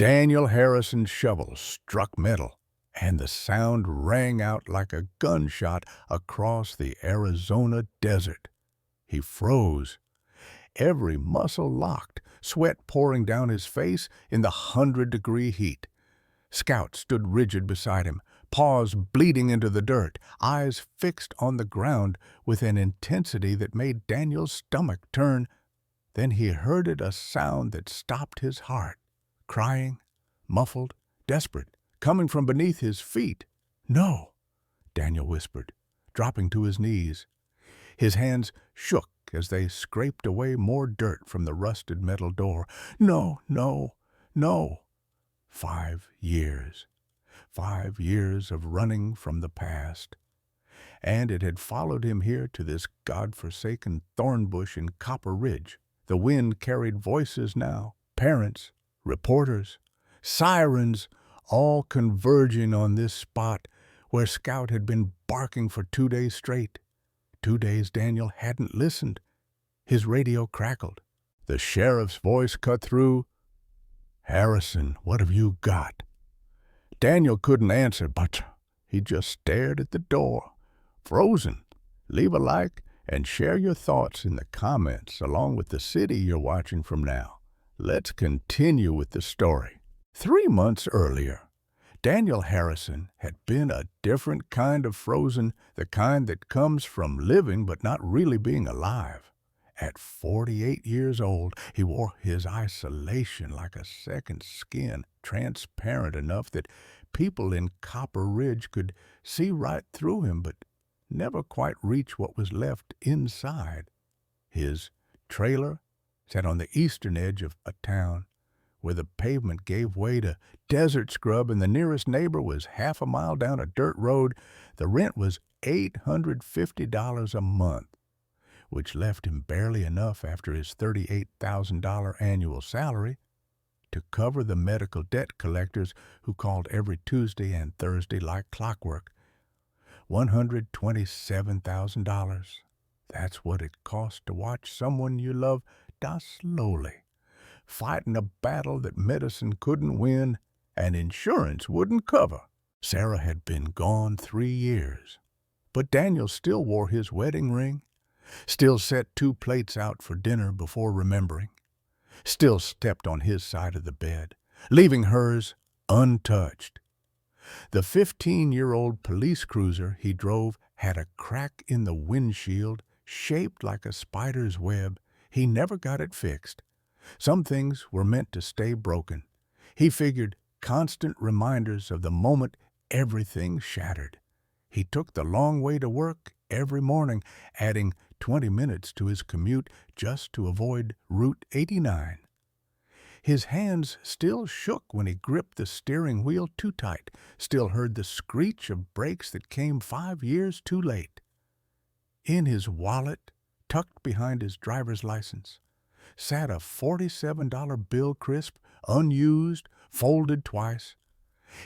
Daniel Harrison's shovel struck metal, and the sound rang out like a gunshot across the Arizona desert. He froze, every muscle locked, sweat pouring down his face in the 100-degree heat. Scout stood rigid beside him, paws bleeding into the dirt, eyes fixed on the ground with an intensity that made Daniel's stomach turn. Then he heard a sound that stopped his heart, crying, muffled, desperate, coming from beneath his feet. "No," Daniel whispered, dropping to his knees. His hands shook as they scraped away more dirt from the rusted metal door. "No, no, no." 5 years. 5 years of running from the past. And it had followed him here to this God-forsaken thorn bush in Copper Ridge. The wind carried voices now, parents, reporters, sirens, all converging on this spot where Scout had been barking for 2 days straight. 2 days Daniel hadn't listened. His radio crackled. The sheriff's voice cut through. "Harrison, what have you got?" Daniel couldn't answer, but he just stared at the door, frozen. Leave a like and share your thoughts in the comments along with the city you're watching from now. Let's continue with the story. 3 months earlier, Daniel Harrison had been a different kind of frozen, the kind that comes from living but not really being alive. At 48 years old, he wore his isolation like a second skin, transparent enough that people in Copper Ridge could see right through him but never quite reach what was left inside. His trailer sat on the eastern edge of a town where the pavement gave way to desert scrub and the nearest neighbor was half a mile down a dirt road. The rent was $850 a month, which left him barely enough after his $38,000 annual salary to cover the medical debt collectors who called every Tuesday and Thursday like clockwork. $127,000. That's what it cost to watch someone you love die slowly, fighting a battle that medicine couldn't win and insurance wouldn't cover. Sarah had been gone 3 years, but Daniel still wore his wedding ring, still set 2 plates out for dinner before remembering, still stepped on his side of the bed, leaving hers untouched. The 15-year-old police cruiser he drove had a crack in the windshield shaped like a spider's web. He never got it fixed. Some things were meant to stay broken. He figured constant reminders of the moment everything shattered. He took the long way to work every morning, adding 20 minutes to his commute just to avoid Route 89. His hands still shook when he gripped the steering wheel too tight, still heard the screech of brakes that came 5 years too late. In his wallet, tucked behind his driver's license, sat a $47 bill crisp, unused, folded twice.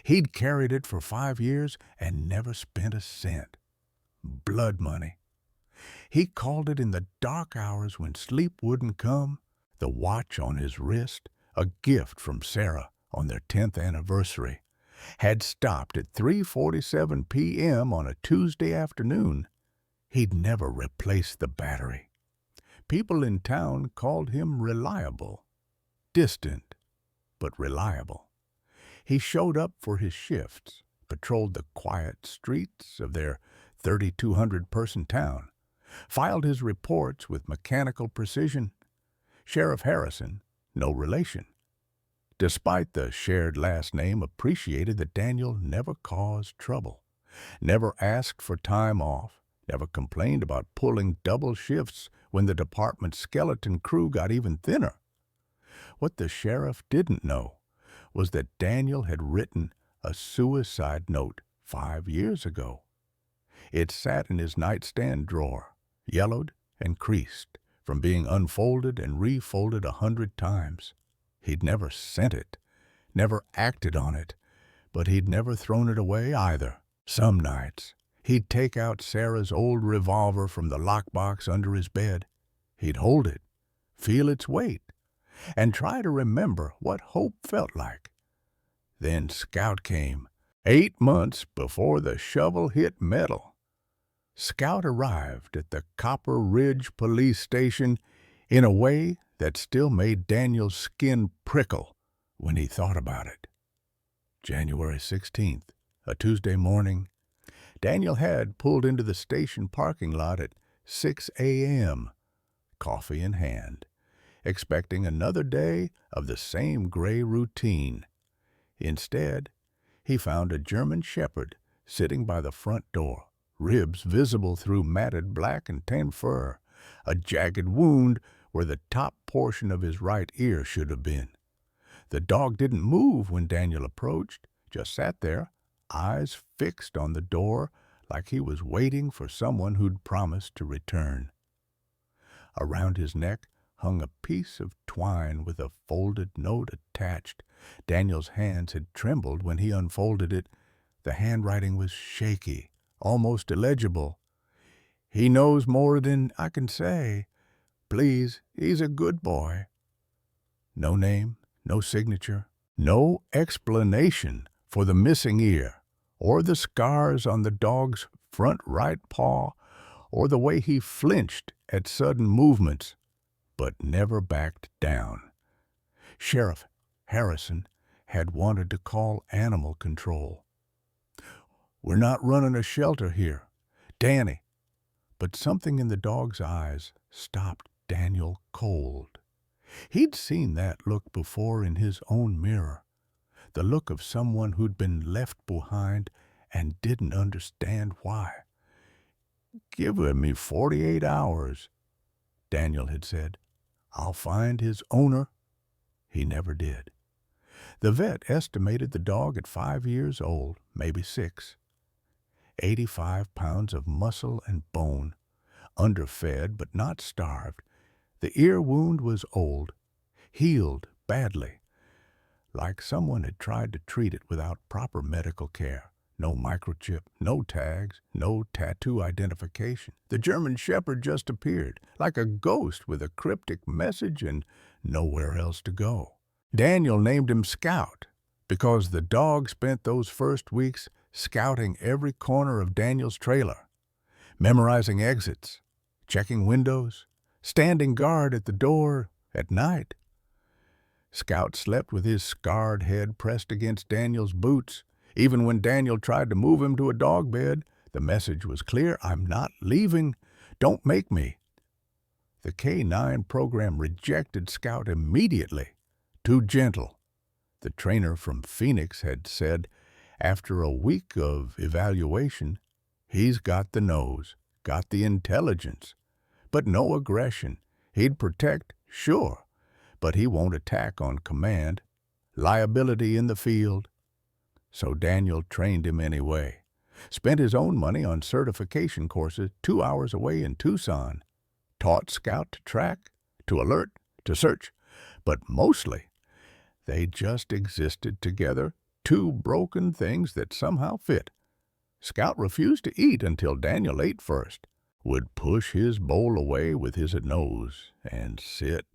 He'd carried it for 5 years and never spent a cent. Blood money. He called it in the dark hours when sleep wouldn't come. The watch on his wrist, a gift from Sarah on their 10th anniversary, had stopped at 3:47 p.m. on a Tuesday afternoon. He'd never replaced the battery. People in town called him reliable. Distant, but reliable. He showed up for his shifts, patrolled the quiet streets of their 3,200-person town, filed his reports with mechanical precision. Sheriff Harrison, no relation. Despite the shared last name, appreciated that Daniel never caused trouble, never asked for time off, never complained about pulling double shifts when the department's skeleton crew got even thinner. What the sheriff didn't know was that Daniel had written a suicide note 5 years ago. It sat in his nightstand drawer, yellowed and creased from being unfolded and refolded 100 times. He'd never sent it, never acted on it, but he'd never thrown it away either. Some nights, he'd take out Sarah's old revolver from the lockbox under his bed. He'd hold it, feel its weight, and try to remember what hope felt like. Then Scout came, 8 months before the shovel hit metal. Scout arrived at the Copper Ridge Police Station in a way that still made Daniel's skin prickle when he thought about it. January 16th, a Tuesday morning, Daniel had pulled into the station parking lot at 6 a.m., coffee in hand, expecting another day of the same gray routine. Instead, he found a German shepherd sitting by the front door, ribs visible through matted black and tan fur, a jagged wound where the top portion of his right ear should have been. The dog didn't move when Daniel approached, just sat there, eyes fixed on the door like he was waiting for someone who'd promised to return. Around his neck hung a piece of twine with a folded note attached. Daniel's hands had trembled when he unfolded it. The handwriting was shaky, almost illegible. "He knows more than I can say. Please, he's a good boy." No name, no signature, no explanation for the missing ear, or the scars on the dog's front right paw, or the way he flinched at sudden movements, but never backed down. Sheriff Harrison had wanted to call animal control. "We're not running a shelter here. Danny." But something in the dog's eyes stopped Daniel cold. He'd seen that look before in his own mirror, the look of someone who'd been left behind and didn't understand why. "Give me 48 hours, Daniel had said. "I'll find his owner." He never did. The vet estimated the dog at 5 years old, maybe 6. 85 pounds of muscle and bone, underfed but not starved. The ear wound was old, healed badly, like someone had tried to treat it without proper medical care. No microchip, no tags, no tattoo identification. The German shepherd just appeared, like a ghost with a cryptic message and nowhere else to go. Daniel named him Scout because the dog spent those first weeks scouting every corner of Daniel's trailer, memorizing exits, checking windows, standing guard at the door at night. Scout slept with his scarred head pressed against Daniel's boots. Even when Daniel tried to move him to a dog bed, the message was clear: "I'm not leaving. Don't make me." The K-9 program rejected Scout immediately. Too gentle. The trainer from Phoenix had said, after a week of evaluation, "He's got the nose, got the intelligence, but no aggression. He'd protect, sure, but he won't attack on command. Liability in the field." So Daniel trained him anyway. Spent his own money on certification courses 2 hours away in Tucson. Taught Scout to track, to alert, to search, but mostly they just existed together, two broken things that somehow fit. Scout refused to eat until Daniel ate first, would push his bowl away with his nose and sit,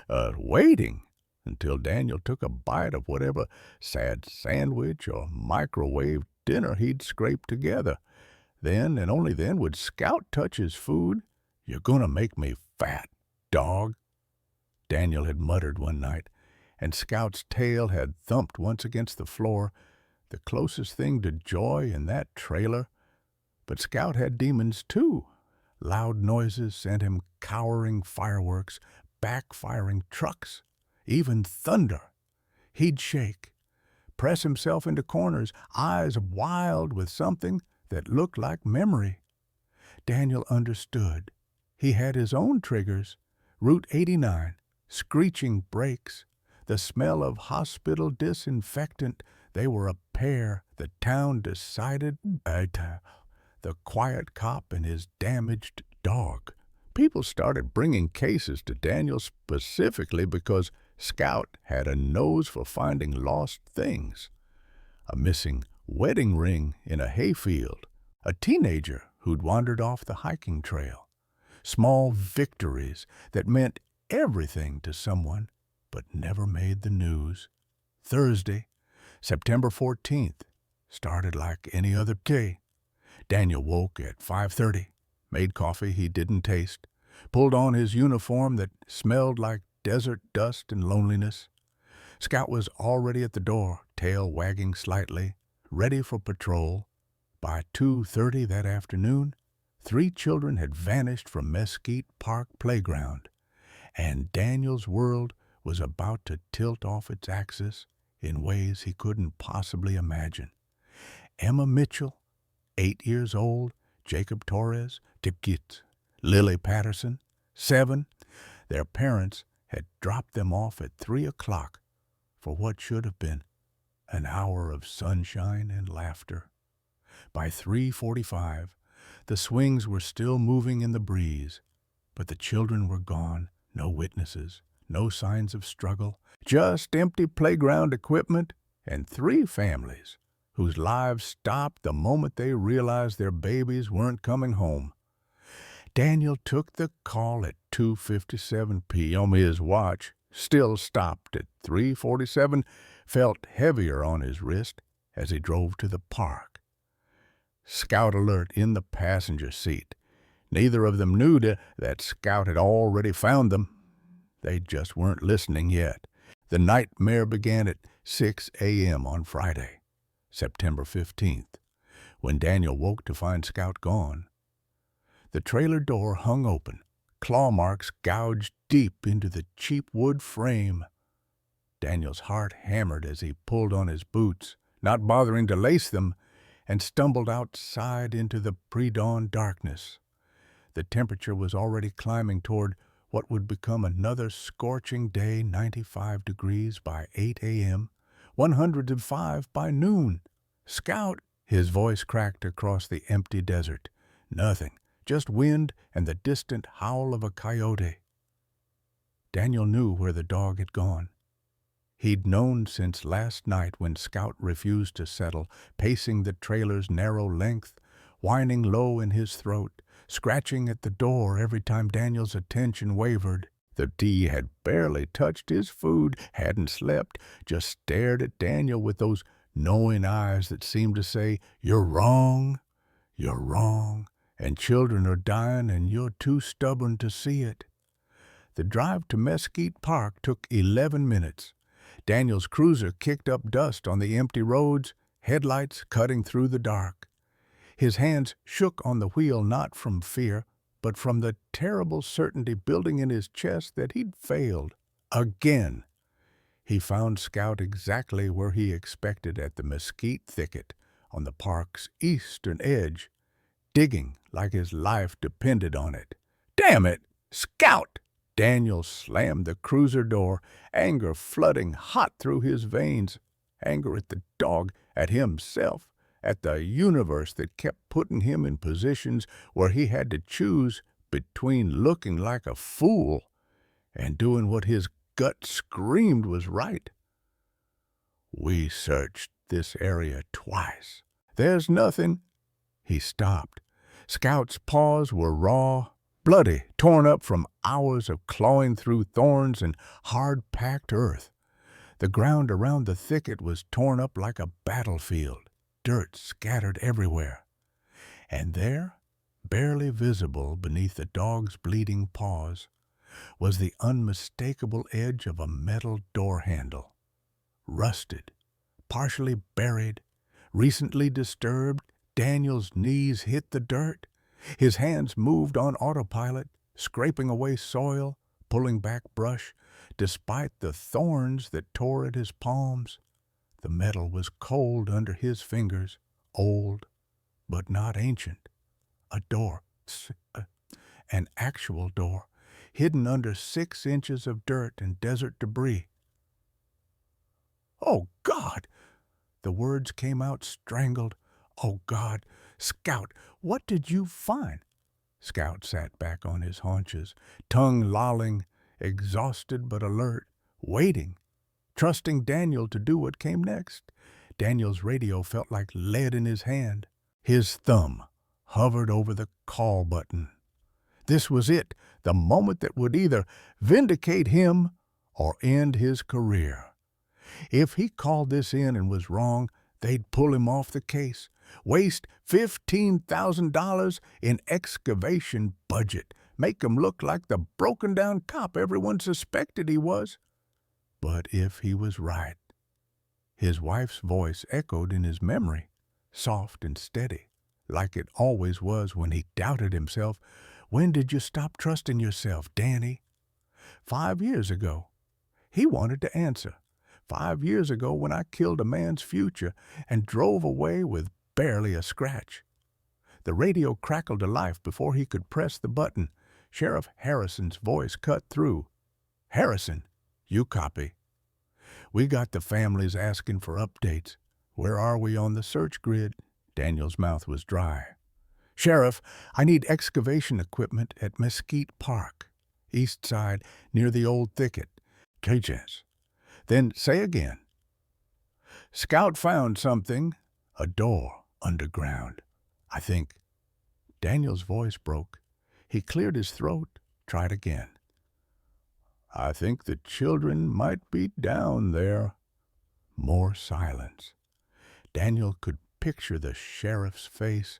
waiting until Daniel took a bite of whatever sad sandwich or microwave dinner he'd scraped together. Then, and only then, would Scout touch his food. "You're gonna make me fat, dog," Daniel had muttered one night, and Scout's tail had thumped once against the floor, the closest thing to joy in that trailer. But Scout had demons too. Loud noises sent him cowering fireworks, backfiring trucks, even thunder. He'd shake, press himself into corners, eyes wild with something that looked like memory. Daniel understood. He had his own triggers. Route 89, screeching brakes, the smell of hospital disinfectant. They were a pair. The town decided. The quiet cop and his damaged dog. People started bringing cases to Daniel specifically because Scout had a nose for finding lost things. A missing wedding ring in a hayfield. A teenager who'd wandered off the hiking trail. Small victories that meant everything to someone but never made the news. Thursday, September 14th started like any other day. Daniel woke at 5:30, made coffee he didn't taste, pulled on his uniform that smelled like desert dust and loneliness. Scout was already at the door, tail wagging slightly, ready for patrol. By 2:30 that afternoon, 3 children had vanished from Mesquite Park playground, and Daniel's world was about to tilt off its axis in ways he couldn't possibly imagine. Emma Mitchell, 8 years old, Jacob Torres, Tikit, Lily Patterson, 7. Their parents had dropped them off at 3 o'clock for what should have been an hour of sunshine and laughter. By 3:45, the swings were still moving in the breeze, but the children were gone, no witnesses, no signs of struggle, just empty playground equipment and 3 families whose lives stopped the moment they realized their babies weren't coming home. Daniel took the call at 2:57 p.m. His watch still stopped at 3:47, felt heavier on his wrist as he drove to the park. Scout alert in the passenger seat. Neither of them knew that Scout had already found them. They just weren't listening yet. The nightmare began at 6 a.m. on Friday, September 15th, when Daniel woke to find Scout gone. The trailer door hung open, claw marks gouged deep into the cheap wood frame. Daniel's heart hammered as he pulled on his boots, not bothering to lace them, and stumbled outside into the pre-dawn darkness. The temperature was already climbing toward what would become another scorching day, 95 degrees by 8 a.m., 105 by noon. Scout, his voice cracked across the empty desert. Nothing, just wind and the distant howl of a coyote. Daniel knew where the dog had gone. He'd known since last night when Scout refused to settle, pacing the trailer's narrow length, whining low in his throat, scratching at the door every time Daniel's attention wavered. The D had barely touched his food, hadn't slept, just stared at Daniel with those knowing eyes that seemed to say, "You're wrong, and children are dying and you're too stubborn to see it." The drive to Mesquite Park took 11 minutes. Daniel's cruiser kicked up dust on the empty roads, headlights cutting through the dark. His hands shook on the wheel not from fear, but from the terrible certainty building in his chest that he'd failed. Again. He found Scout exactly where he expected, at the mesquite thicket on the park's eastern edge, digging like his life depended on it. "Damn it! Scout!" Daniel slammed the cruiser door, anger flooding hot through his veins. Anger at the dog, at himself, at the universe that kept putting him in positions where he had to choose between looking like a fool and doing what his gut screamed was right. "We searched this area twice. There's nothing." He stopped. Scout's paws were raw, bloody, torn up from hours of clawing through thorns and hard-packed earth. The ground around the thicket was torn up like a battlefield, dirt scattered everywhere. And there, barely visible beneath the dog's bleeding paws, was the unmistakable edge of a metal door handle. Rusted, partially buried, recently disturbed, Daniel's knees hit the dirt. His hands moved on autopilot, scraping away soil, pulling back brush, despite the thorns that tore at his palms. The metal was cold under his fingers, old, but not ancient. A door, an actual door, hidden under 6 inches of dirt and desert debris. "Oh, God!" The words came out strangled. "Oh, God! Scout, what did you find?" Scout sat back on his haunches, tongue lolling, exhausted but alert, waiting, trusting Daniel to do what came next. Daniel's radio felt like lead in his hand. His thumb hovered over the call button. This was it, the moment that would either vindicate him or end his career. If he called this in and was wrong, they'd pull him off the case. Waste $15,000 in excavation budget. Make him look like the broken-down cop everyone suspected he was. But if he was right, his wife's voice echoed in his memory, soft and steady, like it always was when he doubted himself. When did you stop trusting yourself, Danny? 5 years ago. He wanted to answer. 5 years ago when I killed a man's future and drove away with barely a scratch. The radio crackled to life before he could press the button. Sheriff Harrison's voice cut through. Harrison, you copy. We got the families asking for updates. Where are we on the search grid? Daniel's mouth was dry. Sheriff, I need excavation equipment at Mesquite Park, east side, near the old thicket. Cages. Then say again. Scout found something. A door underground, I think. Daniel's voice broke. He cleared his throat, tried again. I think the children might be down there. More silence. Daniel could picture the sheriff's face,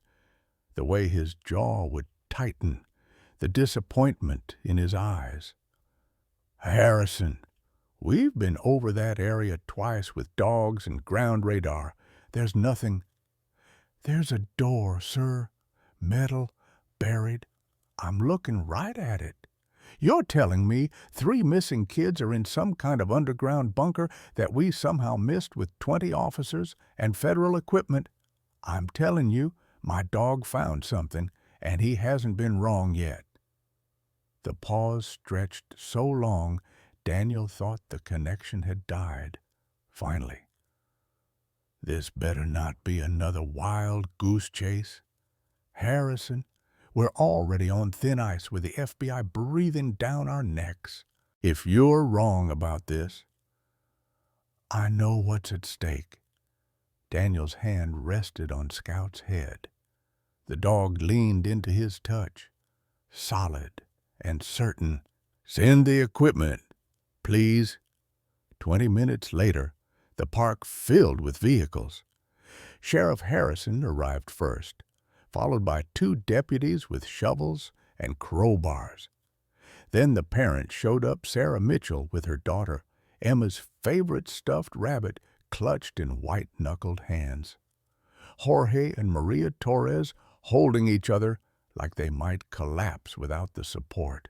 the way his jaw would tighten, the disappointment in his eyes. Harrison, we've been over that area twice with dogs and ground radar. There's nothing. There's a door, sir. Metal, buried. I'm looking right at it. You're telling me 3 missing kids are in some kind of underground bunker that we somehow missed with 20 officers and federal equipment. I'm telling you, my dog found something, and he hasn't been wrong yet. The pause stretched so long, Daniel thought the connection had died. Finally, this better not be another wild goose chase. Harrison, we're already on thin ice with the FBI breathing down our necks. If you're wrong about this, I know what's at stake. Daniel's hand rested on Scout's head. The dog leaned into his touch, solid and certain. Send the equipment, please. 20 minutes later, the park filled with vehicles. Sheriff Harrison arrived first, followed by 2 deputies with shovels and crowbars. Then the parents showed up, Sarah Mitchell with her daughter, Emma's favorite stuffed rabbit clutched in white-knuckled hands. Jorge and Maria Torres holding each other like they might collapse without the support.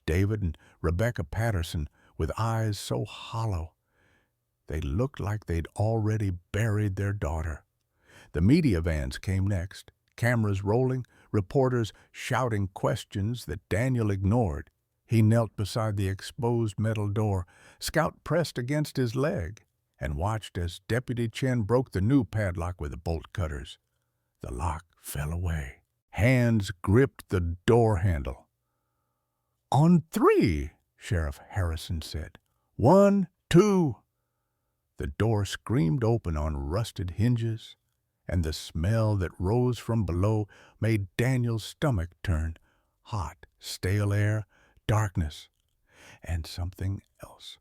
David and Rebecca Patterson with eyes so hollow they looked like they'd already buried their daughter. The media vans came next, cameras rolling, reporters shouting questions that Daniel ignored. He knelt beside the exposed metal door. Scout pressed against his leg and watched as Deputy Chen broke the new padlock with the bolt cutters. The lock fell away. Hands gripped the door handle. On 3, Sheriff Harrison said. 1, 2. The door screamed open on rusted hinges, and the smell that rose from below made Daniel's stomach turn. Hot, stale air, darkness, and something else.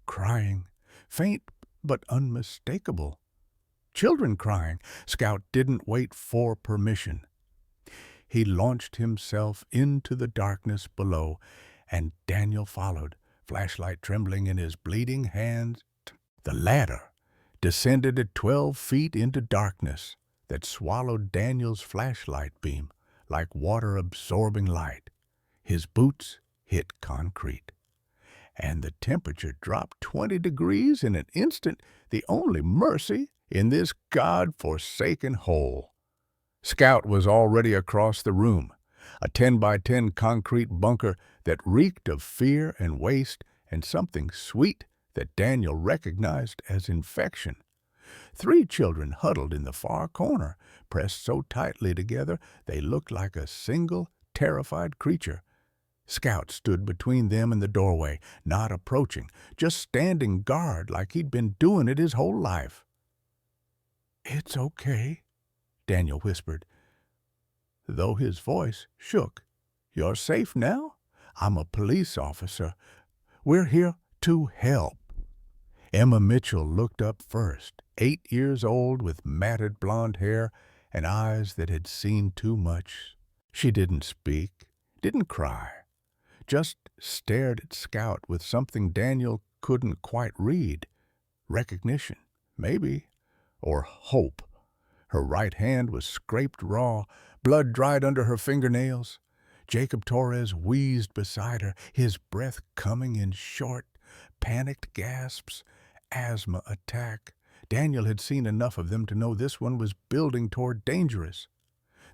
Crying, faint but unmistakable. Children crying. Scout didn't wait for permission. He launched himself into the darkness below, and Daniel followed, flashlight trembling in his bleeding hands. The ladder descended at 12 feet into darkness that swallowed Daniel's flashlight beam like water-absorbing light. His boots hit concrete, and the temperature dropped 20 degrees in an instant, the only mercy in this God-forsaken hole. Scout was already across the room, a 10-by-10 concrete bunker that reeked of fear and waste and something sweet that Daniel recognized as infection. 3 children huddled in the far corner, pressed so tightly together they looked like a single, terrified creature. Scout stood between them and the doorway, not approaching, just standing guard like he'd been doing it his whole life. "It's okay," Daniel whispered, though his voice shook. "You're safe now? I'm a police officer. We're here to help." Emma Mitchell looked up first, 8 years old with matted blonde hair and eyes that had seen too much. She didn't speak, didn't cry, just stared at Scout with something Daniel couldn't quite read. Recognition, maybe, or hope. Her right hand was scraped raw, blood dried under her fingernails. Jacob Torres wheezed beside her, his breath coming in short, panicked gasps. Asthma attack. Daniel had seen enough of them to know this one was building toward dangerous.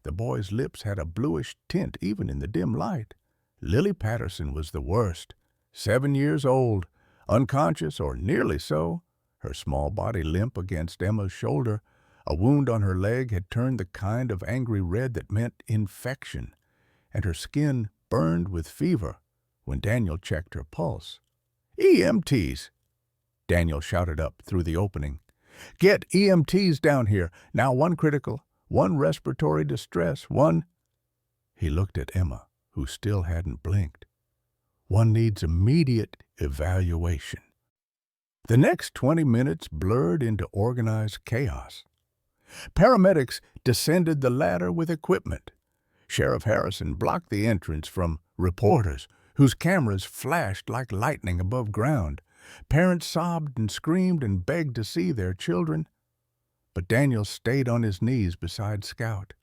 The boy's lips had a bluish tint even in the dim light. Lily Patterson was the worst. 7 years old, unconscious or nearly so, her small body limp against Emma's shoulder. A wound on her leg had turned the kind of angry red that meant infection, and her skin burned with fever when Daniel checked her pulse. EMTs! Daniel shouted up through the opening. Get EMTs down here. Now one critical, one respiratory distress, one... He looked at Emma, who still hadn't blinked. One needs immediate evaluation. The next 20 minutes blurred into organized chaos. Paramedics descended the ladder with equipment. Sheriff Harrison blocked the entrance from reporters, whose cameras flashed like lightning above ground. Parents sobbed and screamed and begged to see their children. But Daniel stayed on his knees beside Scout,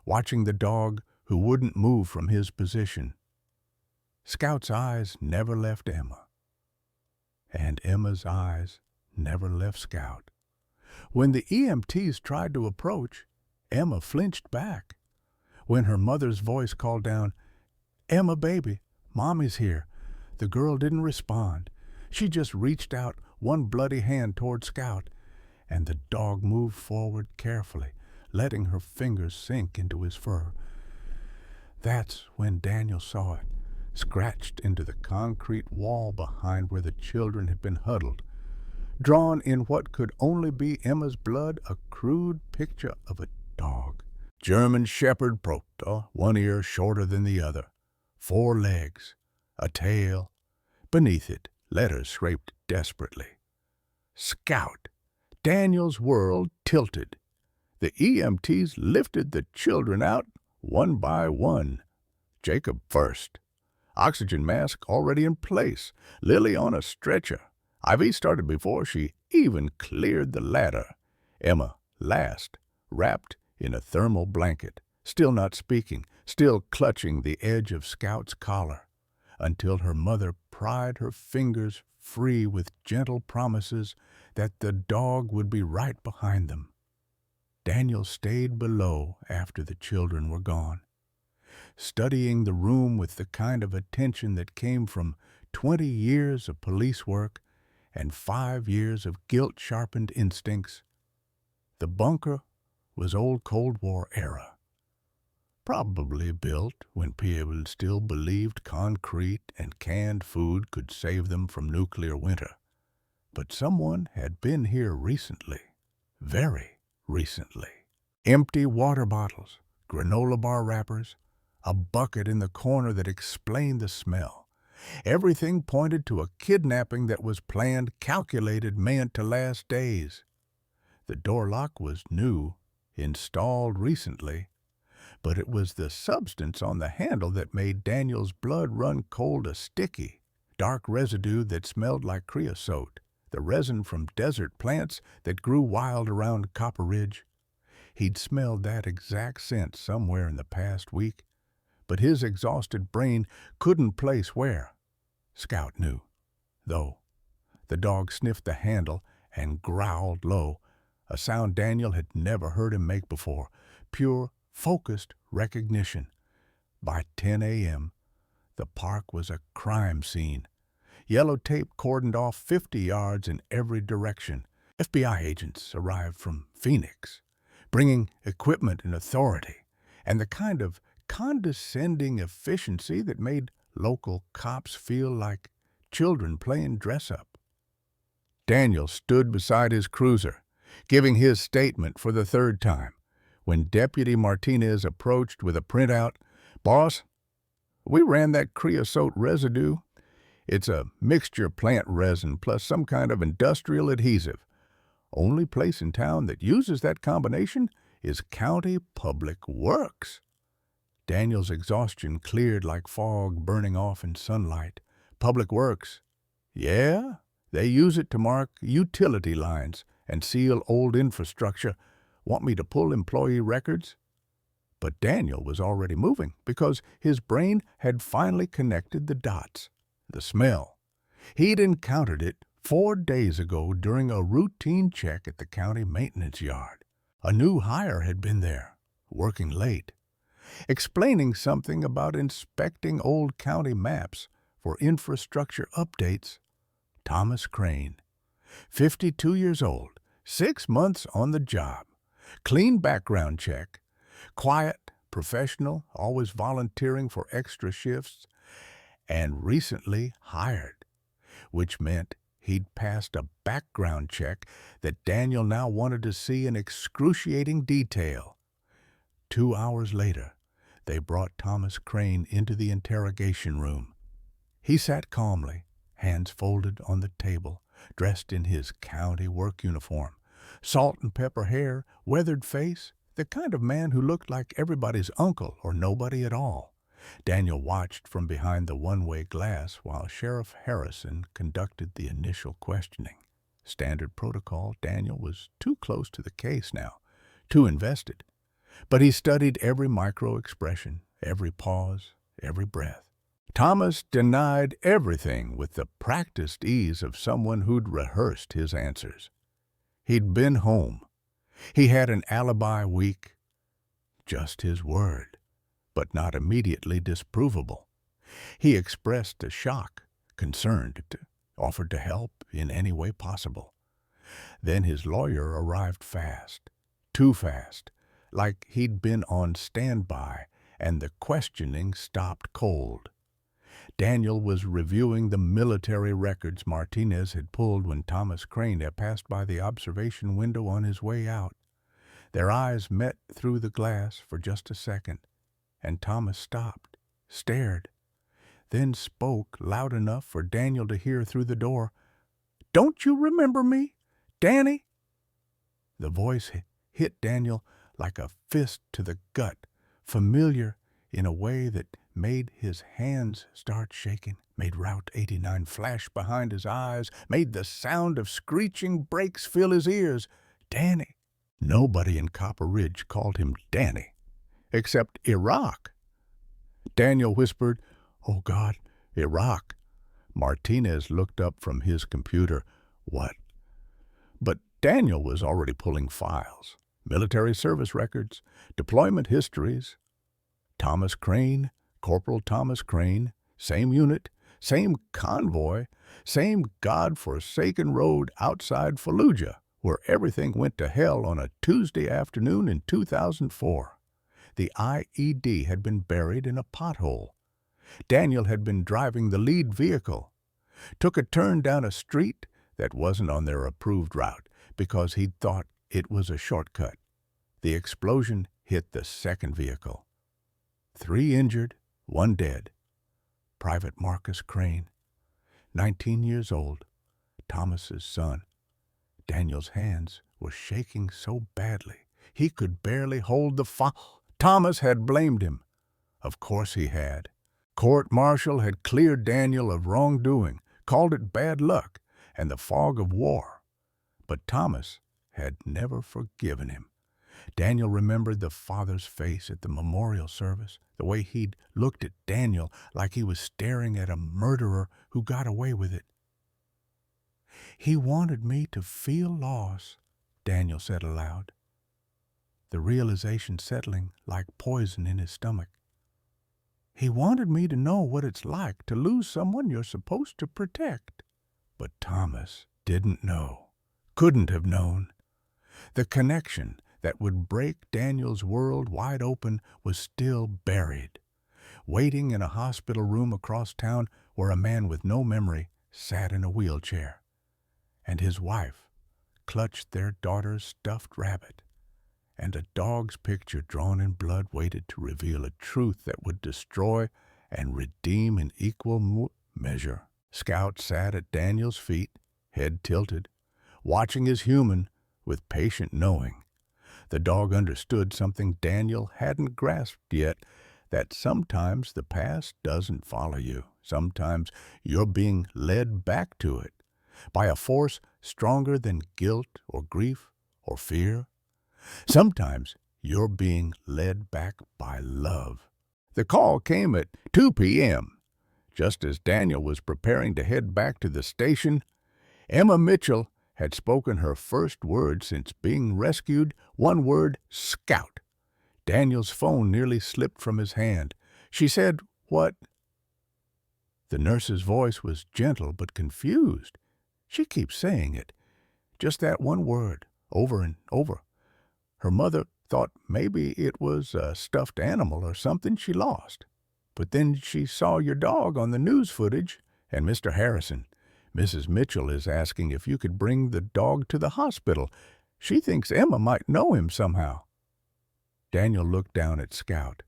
watching the dog who wouldn't move from his position. Scout's eyes never left Emma, and Emma's eyes never left Scout. When the EMTs tried to approach, Emma flinched back. When her mother's voice called down, "Emma, baby, Mommy's here," the girl didn't respond. She just reached out one bloody hand toward Scout, and the dog moved forward carefully, letting her fingers sink into his fur. That's when Daniel saw it, scratched into the concrete wall behind where the children had been huddled. Drawn in what could only be Emma's blood, a crude picture of a dog. German Shepherd Proctor, one ear shorter than the other, 4 legs, a tail. Beneath it, letters scraped desperately. Scout. Daniel's world tilted. The EMTs lifted the children out one by one. Jacob first. Oxygen mask already in place. Lily on a stretcher. IV started before she even cleared the ladder. Emma last, wrapped in a thermal blanket, still not speaking, still clutching the edge of Scout's collar, until her mother pried her fingers free with gentle promises that the dog would be right behind them. Daniel stayed below after the children were gone, studying the room with the kind of attention that came from 20 years of police work and 5 years of guilt-sharpened instincts. The bunker was old Cold War era, probably built when people still believed concrete and canned food could save them from nuclear winter. But someone had been here recently, very recently. Empty water bottles, granola bar wrappers, a bucket in the corner that explained the smell. Everything pointed to a kidnapping that was planned, calculated, meant to last days. The door lock was new, installed recently, but it was the substance on the handle that made Daniel's blood run cold, a sticky, dark residue that smelled like creosote, the resin from desert plants that grew wild around Copper Ridge. He'd smelled that exact scent somewhere in the past week, but his exhausted brain couldn't place where. Scout knew, though. The dog sniffed the handle and growled low, a sound Daniel had never heard him make before, pure, focused recognition. By 10 a.m., the park was a crime scene. Yellow tape cordoned off 50 yards in every direction. FBI agents arrived from Phoenix, bringing equipment and authority, and the kind of condescending efficiency that made local cops feel like children playing dress-up. Daniel stood beside his cruiser, giving his statement for the 3rd time, when Deputy Martinez approached with a printout. "Boss, we ran that creosote residue. It's a mixture of plant resin plus some kind of industrial adhesive. Only place in town that uses that combination is County Public Works. Daniel's exhaustion cleared like fog burning off in sunlight. Public Works. Yeah, they use it to mark utility lines and seal old infrastructure. Want me to pull employee records? But Daniel was already moving because his brain had finally connected the dots. The smell. He'd encountered it 4 days ago during a routine check at the county maintenance yard. A new hire had been there, working late, explaining something about inspecting old county maps for infrastructure updates. Thomas Crane, 52 years old, 6 months on the job, clean background check, quiet, professional, always volunteering for extra shifts, and recently hired, which meant he'd passed a background check that Daniel now wanted to see in excruciating detail. 2 hours later, they brought Thomas Crane into the interrogation room. He sat calmly, hands folded on the table, dressed in his county work uniform, salt and pepper hair, weathered face, the kind of man who looked like everybody's uncle or nobody at all. Daniel watched from behind the one-way glass while Sheriff Harrison conducted the initial questioning. Standard protocol, Daniel was too close to the case now, too invested. But he studied every micro-expression, every pause, every breath. Thomas denied everything with the practiced ease of someone who'd rehearsed his answers. He'd been home. He had an alibi week. Just his word, but not immediately disprovable. He expressed a shock, concerned, offered to help in any way possible. Then his lawyer arrived fast, too fast, like he'd been on standby, and the questioning stopped cold. Daniel was reviewing the military records Martinez had pulled when Thomas Crane had passed by the observation window on his way out. Their eyes met through the glass for just a second, and Thomas stopped, stared, then spoke loud enough for Daniel to hear through the door. "Don't you remember me, Danny?" The voice hit Daniel like a fist to the gut, familiar in a way that made his hands start shaking, made Route 89 flash behind his eyes, made the sound of screeching brakes fill his ears. Danny. Nobody in Copper Ridge called him Danny, except Iraq. Daniel whispered, "Oh God, Iraq." Martinez looked up from his computer. What? But Daniel was already pulling files, military service records, deployment histories. Thomas Crane, Corporal Thomas Crane, same unit, same convoy, same God-forsaken road outside Fallujah, where everything went to hell on a Tuesday afternoon in 2004. The IED had been buried in a pothole. Daniel had been driving the lead vehicle, took a turn down a street that wasn't on their approved route because he'd thought it was a shortcut. The explosion hit the second vehicle. 3 injured, 1 dead. Private Marcus Crane, 19 years old, Thomas's son. Daniel's hands were shaking so badly he could barely hold the file. Thomas had blamed him. Of course he had. Court-martial had cleared Daniel of wrongdoing, called it bad luck and the fog of war. But Thomas had never forgiven him. Daniel remembered the father's face at the memorial service, the way he'd looked at Daniel like he was staring at a murderer who got away with it. "He wanted me to feel loss," Daniel said aloud, the realization settling like poison in his stomach. "He wanted me to know what it's like to lose someone you're supposed to protect." But Thomas didn't know, couldn't have known. The connection that would break Daniel's world wide open was still buried, waiting in a hospital room across town where a man with no memory sat in a wheelchair, and his wife clutched their daughter's stuffed rabbit, and a dog's picture drawn in blood waited to reveal a truth that would destroy and redeem in equal measure. Scout sat at Daniel's feet, head tilted, watching his human with patient knowing. The dog understood something Daniel hadn't grasped yet, that sometimes the past doesn't follow you. Sometimes you're being led back to it by a force stronger than guilt or grief or fear. Sometimes you're being led back by love. The call came at 2 p.m. Just as Daniel was preparing to head back to the station, Emma Mitchell had spoken her first word since being rescued, one word, Scout. Daniel's phone nearly slipped from his hand. She said, "What?" The nurse's voice was gentle but confused. She keeps saying it, just that one word, over and over. Her mother thought maybe it was a stuffed animal or something she lost. But then she saw your dog on the news footage, and Mr. Harrison. Mrs. Mitchell is asking if you could bring the dog to the hospital. She thinks Emma might know him somehow. Daniel looked down at Scout,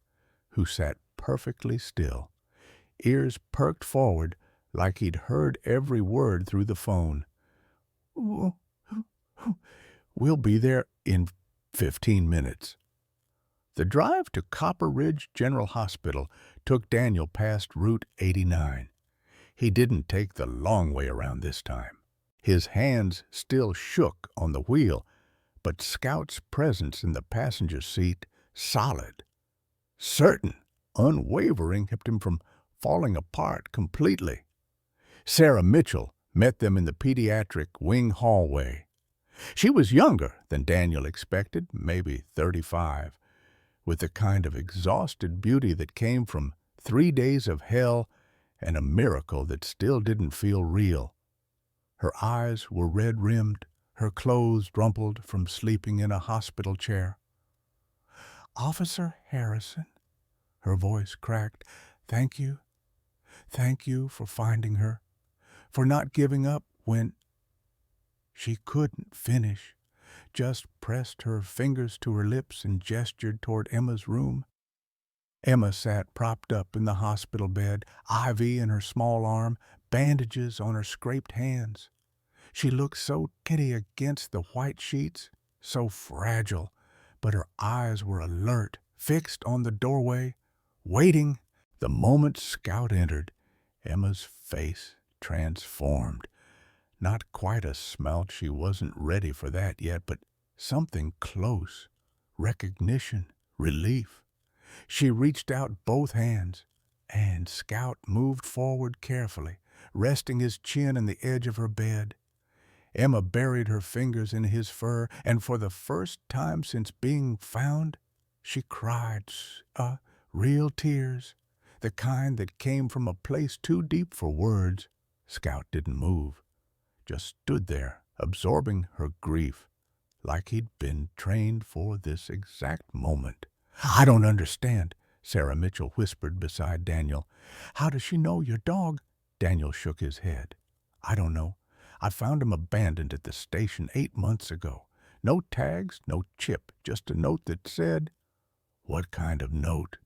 who sat perfectly still, ears perked forward like he'd heard every word through the phone. "We'll be there in 15 minutes. The drive to Copper Ridge General Hospital took Daniel past Route 89. He didn't take the long way around this time. His hands still shook on the wheel, but Scout's presence in the passenger seat, solid, certain, unwavering, kept him from falling apart completely. Sarah Mitchell met them in the pediatric wing hallway. She was younger than Daniel expected, maybe 35, with the kind of exhausted beauty that came from 3 days of hell and a miracle that still didn't feel real. Her eyes were red-rimmed, her clothes rumpled from sleeping in a hospital chair. "Officer Harrison," her voice cracked, Thank you for finding her, for not giving up when—" She couldn't finish, just pressed her fingers to her lips and gestured toward Emma's room. Emma sat propped up in the hospital bed, IV in her small arm, bandages on her scraped hands. She looked so tiny against the white sheets, so fragile, but her eyes were alert, fixed on the doorway, waiting. The moment Scout entered, Emma's face transformed. Not quite a smelt, she wasn't ready for that yet, but something close, recognition, relief. She reached out both hands, and Scout moved forward carefully, resting his chin in the edge of her bed. Emma buried her fingers in his fur, and for the first time since being found, she cried, real tears, the kind that came from a place too deep for words. Scout didn't move, just stood there, absorbing her grief, like he'd been trained for this exact moment. "I don't understand," Sarah Mitchell whispered beside Daniel. "How does she know your dog?" Daniel shook his head. "I don't know. I found him abandoned at the station 8 months ago. No tags, no chip, just a note that said—" "What kind of note?"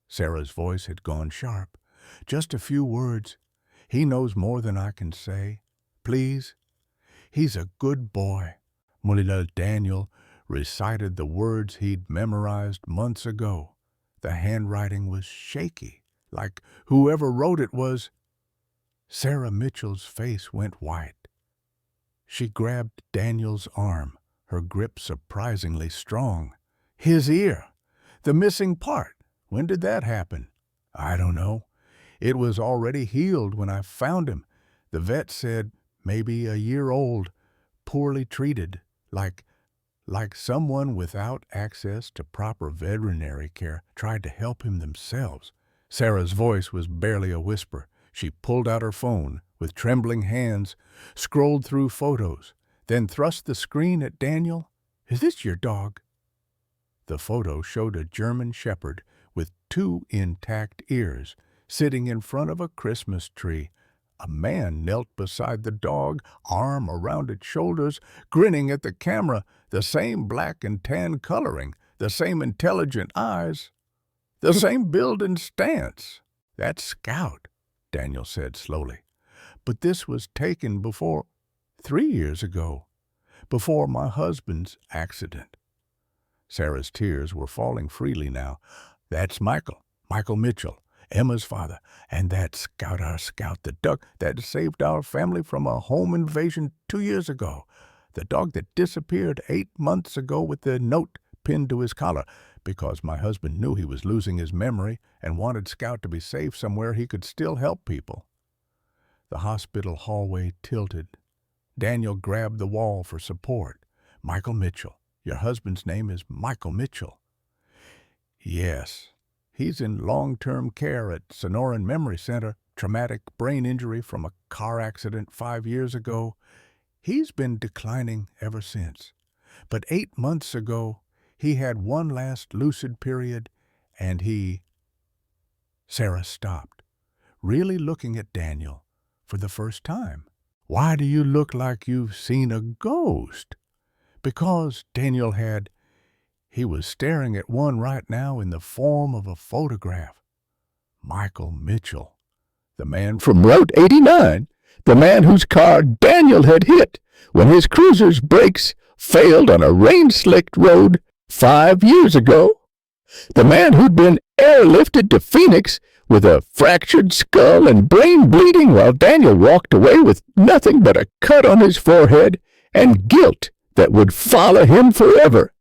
Sarah's voice had gone sharp. "Just a few words. He knows more than I can say. Please. He's a good boy." Mulila Daniel recited the words he'd memorized months ago. The handwriting was shaky, like whoever wrote it was— Sarah Mitchell's face went white. She grabbed Daniel's arm, her grip surprisingly strong. "His ear! The missing part! When did that happen?" "I don't know. It was already healed when I found him. The vet said maybe a year old, poorly treated, like someone without access to proper veterinary care tried to help him themselves." Sarah's voice was barely a whisper. She pulled out her phone with trembling hands, scrolled through photos, then thrust the screen at Daniel. "Is this your dog?" The photo showed a German shepherd with 2 intact ears, sitting in front of a Christmas tree. A man knelt beside the dog, arm around its shoulders, grinning at the camera, the same black and tan coloring, the same intelligent eyes, the same build and stance. "That's Scout," Daniel said slowly. But this was taken 3 years ago, before my husband's accident. Sarah's tears were falling freely now. That's Michael Mitchell, Emma's father, and that Scout, our Scout, the duck that saved our family from a home invasion 2 years ago. The dog that disappeared 8 months ago with the note pinned to his collar, because my husband knew he was losing his memory and wanted Scout to be safe somewhere he could still help people. The hospital hallway tilted. Daniel grabbed the wall for support. Michael Mitchell. Your husband's name is Michael Mitchell. Yes, he's in long-term care at Sonoran Memory Center, traumatic brain injury from a car accident 5 years ago. He's been declining ever since. But 8 months ago, he had one last lucid period, and Sarah stopped, really looking at Daniel for the first time. Why do you look like you've seen a ghost? Because Daniel he was staring at one right now in the form of a photograph. Michael Mitchell, the man from Route 89, the man whose car Daniel had hit when his cruiser's brakes failed on a rain-slicked road 5 years ago. The man who'd been airlifted to Phoenix with a fractured skull and brain bleeding while Daniel walked away with nothing but a cut on his forehead and guilt that would follow him forever.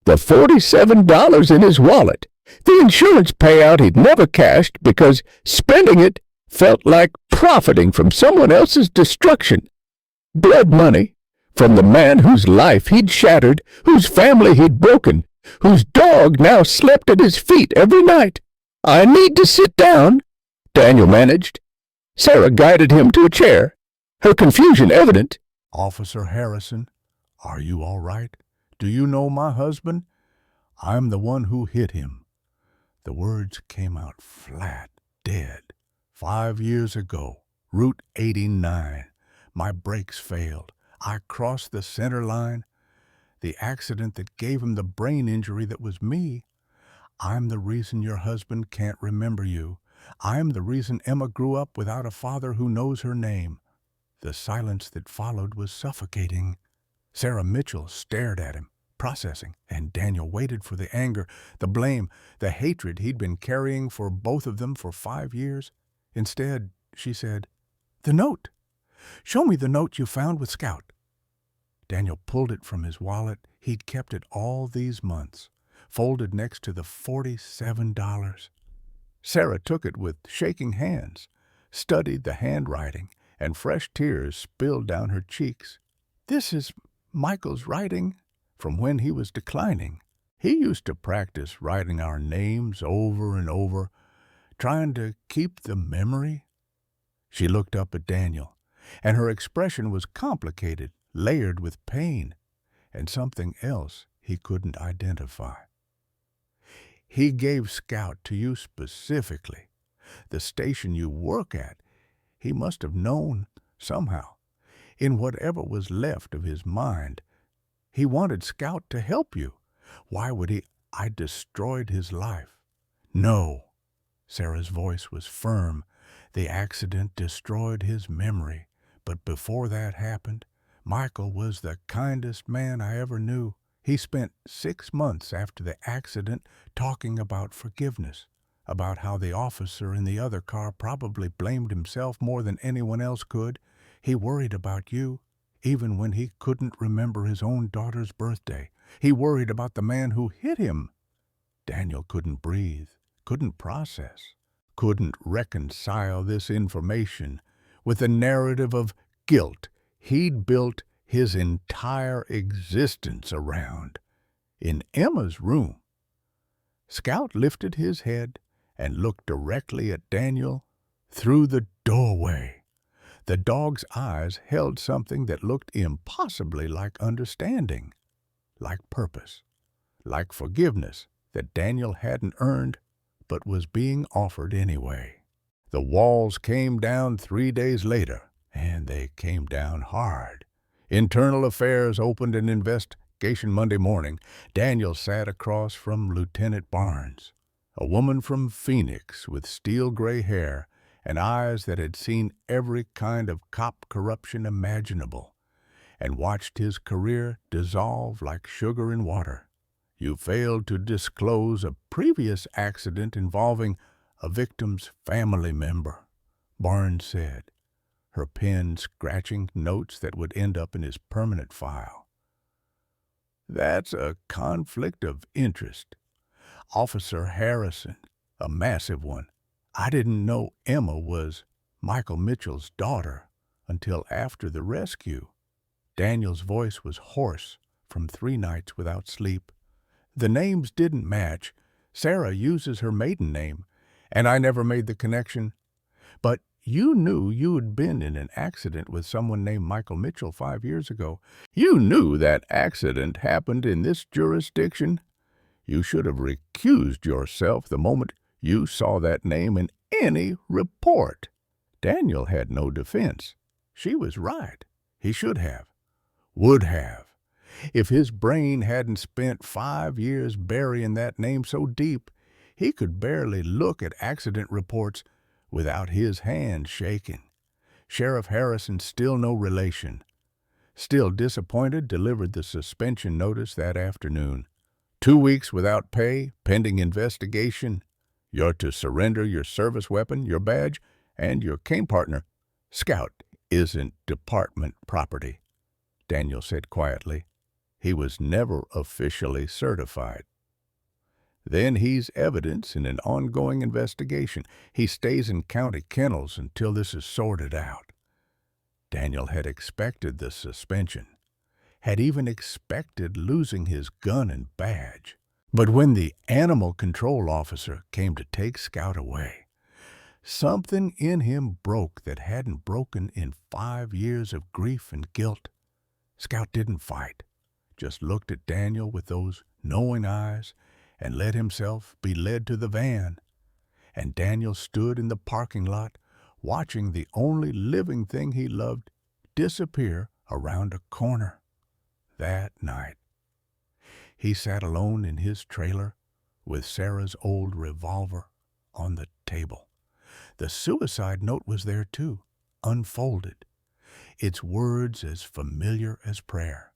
The $47 in his wallet, the insurance payout he'd never cashed because spending it felt like profiting from someone else's destruction. Blood money from the man whose life he'd shattered, whose family he'd broken, whose dog now slept at his feet every night. I need to sit down, Daniel managed. Sarah guided him to a chair, her confusion evident. Officer Harrison, are you all right? Do you know my husband? I'm the one who hit him. The words came out flat, dead. 5 years ago, Route 89. My brakes failed. I crossed the center line. The accident that gave him the brain injury that was me. I'm the reason your husband can't remember you. I'm the reason Emma grew up without a father who knows her name. The silence that followed was suffocating. Sarah Mitchell stared at him, processing, and Daniel waited for the anger, the blame, the hatred he'd been carrying for both of them for 5 years. Instead, she said, "The note. Show me the note you found with Scout." Daniel pulled it from his wallet. He'd kept it all these months, folded next to the $47. Sarah took it with shaking hands, studied the handwriting, and fresh tears spilled down her cheeks. This is Michael's writing from when he was declining. He used to practice writing our names over and over, trying to keep the memory. She looked up at Daniel, and her expression was complicated, layered with pain, and something else he couldn't identify. He gave Scout to you specifically. The station you work at, he must have known somehow. In whatever was left of his mind, he wanted Scout to help you. Why would he? I destroyed his life. No. Sarah's voice was firm. The accident destroyed his memory. But before that happened, Michael was the kindest man I ever knew. He spent 6 months after the accident talking about forgiveness, about how the officer in the other car probably blamed himself more than anyone else could. He worried about you, even when he couldn't remember his own daughter's birthday. He worried about the man who hit him. Daniel couldn't breathe, couldn't process, couldn't reconcile this information with the narrative of guilt he'd built his entire existence around. In Emma's room, Scout lifted his head and looked directly at Daniel through the doorway. The dog's eyes held something that looked impossibly like understanding, like purpose, like forgiveness that Daniel hadn't earned but was being offered anyway. The walls came down 3 days later, and they came down hard. Internal Affairs opened an investigation Monday morning. Daniel sat across from Lieutenant Barnes, a woman from Phoenix with steel gray hair and eyes that had seen every kind of cop corruption imaginable, and watched his career dissolve like sugar in water. You failed to disclose a previous accident involving a victim's family member, Barnes said, her pen scratching notes that would end up in his permanent file. That's a conflict of interest. Officer Harrison, a massive one. I didn't know Emma was Michael Mitchell's daughter until after the rescue. Daniel's voice was hoarse from 3 nights without sleep. The names didn't match. Sarah uses her maiden name, and I never made the connection. But you knew you had been in an accident with someone named Michael Mitchell 5 years ago. You knew that accident happened in this jurisdiction. You should have recused yourself the moment you saw that name in any report. Daniel had no defense. She was right. He should have. Would have. If his brain hadn't spent 5 years burying that name so deep, he could barely look at accident reports without his hand shaking. Sheriff Harrison, still no relation. Still disappointed, delivered the suspension notice that afternoon. 2 weeks without pay, pending investigation. You're to surrender your service weapon, your badge, and your cane partner. Scout isn't department property, Daniel said quietly. He was never officially certified. Then he's evidence in an ongoing investigation. He stays in county kennels until this is sorted out. Daniel had expected the suspension, had even expected losing his gun and badge. But when the animal control officer came to take Scout away, something in him broke that hadn't broken in 5 years of grief and guilt. Scout didn't fight, just looked at Daniel with those knowing eyes and let himself be led to the van. And Daniel stood in the parking lot, watching the only living thing he loved disappear around a corner. That night, he sat alone in his trailer with Sarah's old revolver on the table. The suicide note was there too, unfolded, its words as familiar as prayer.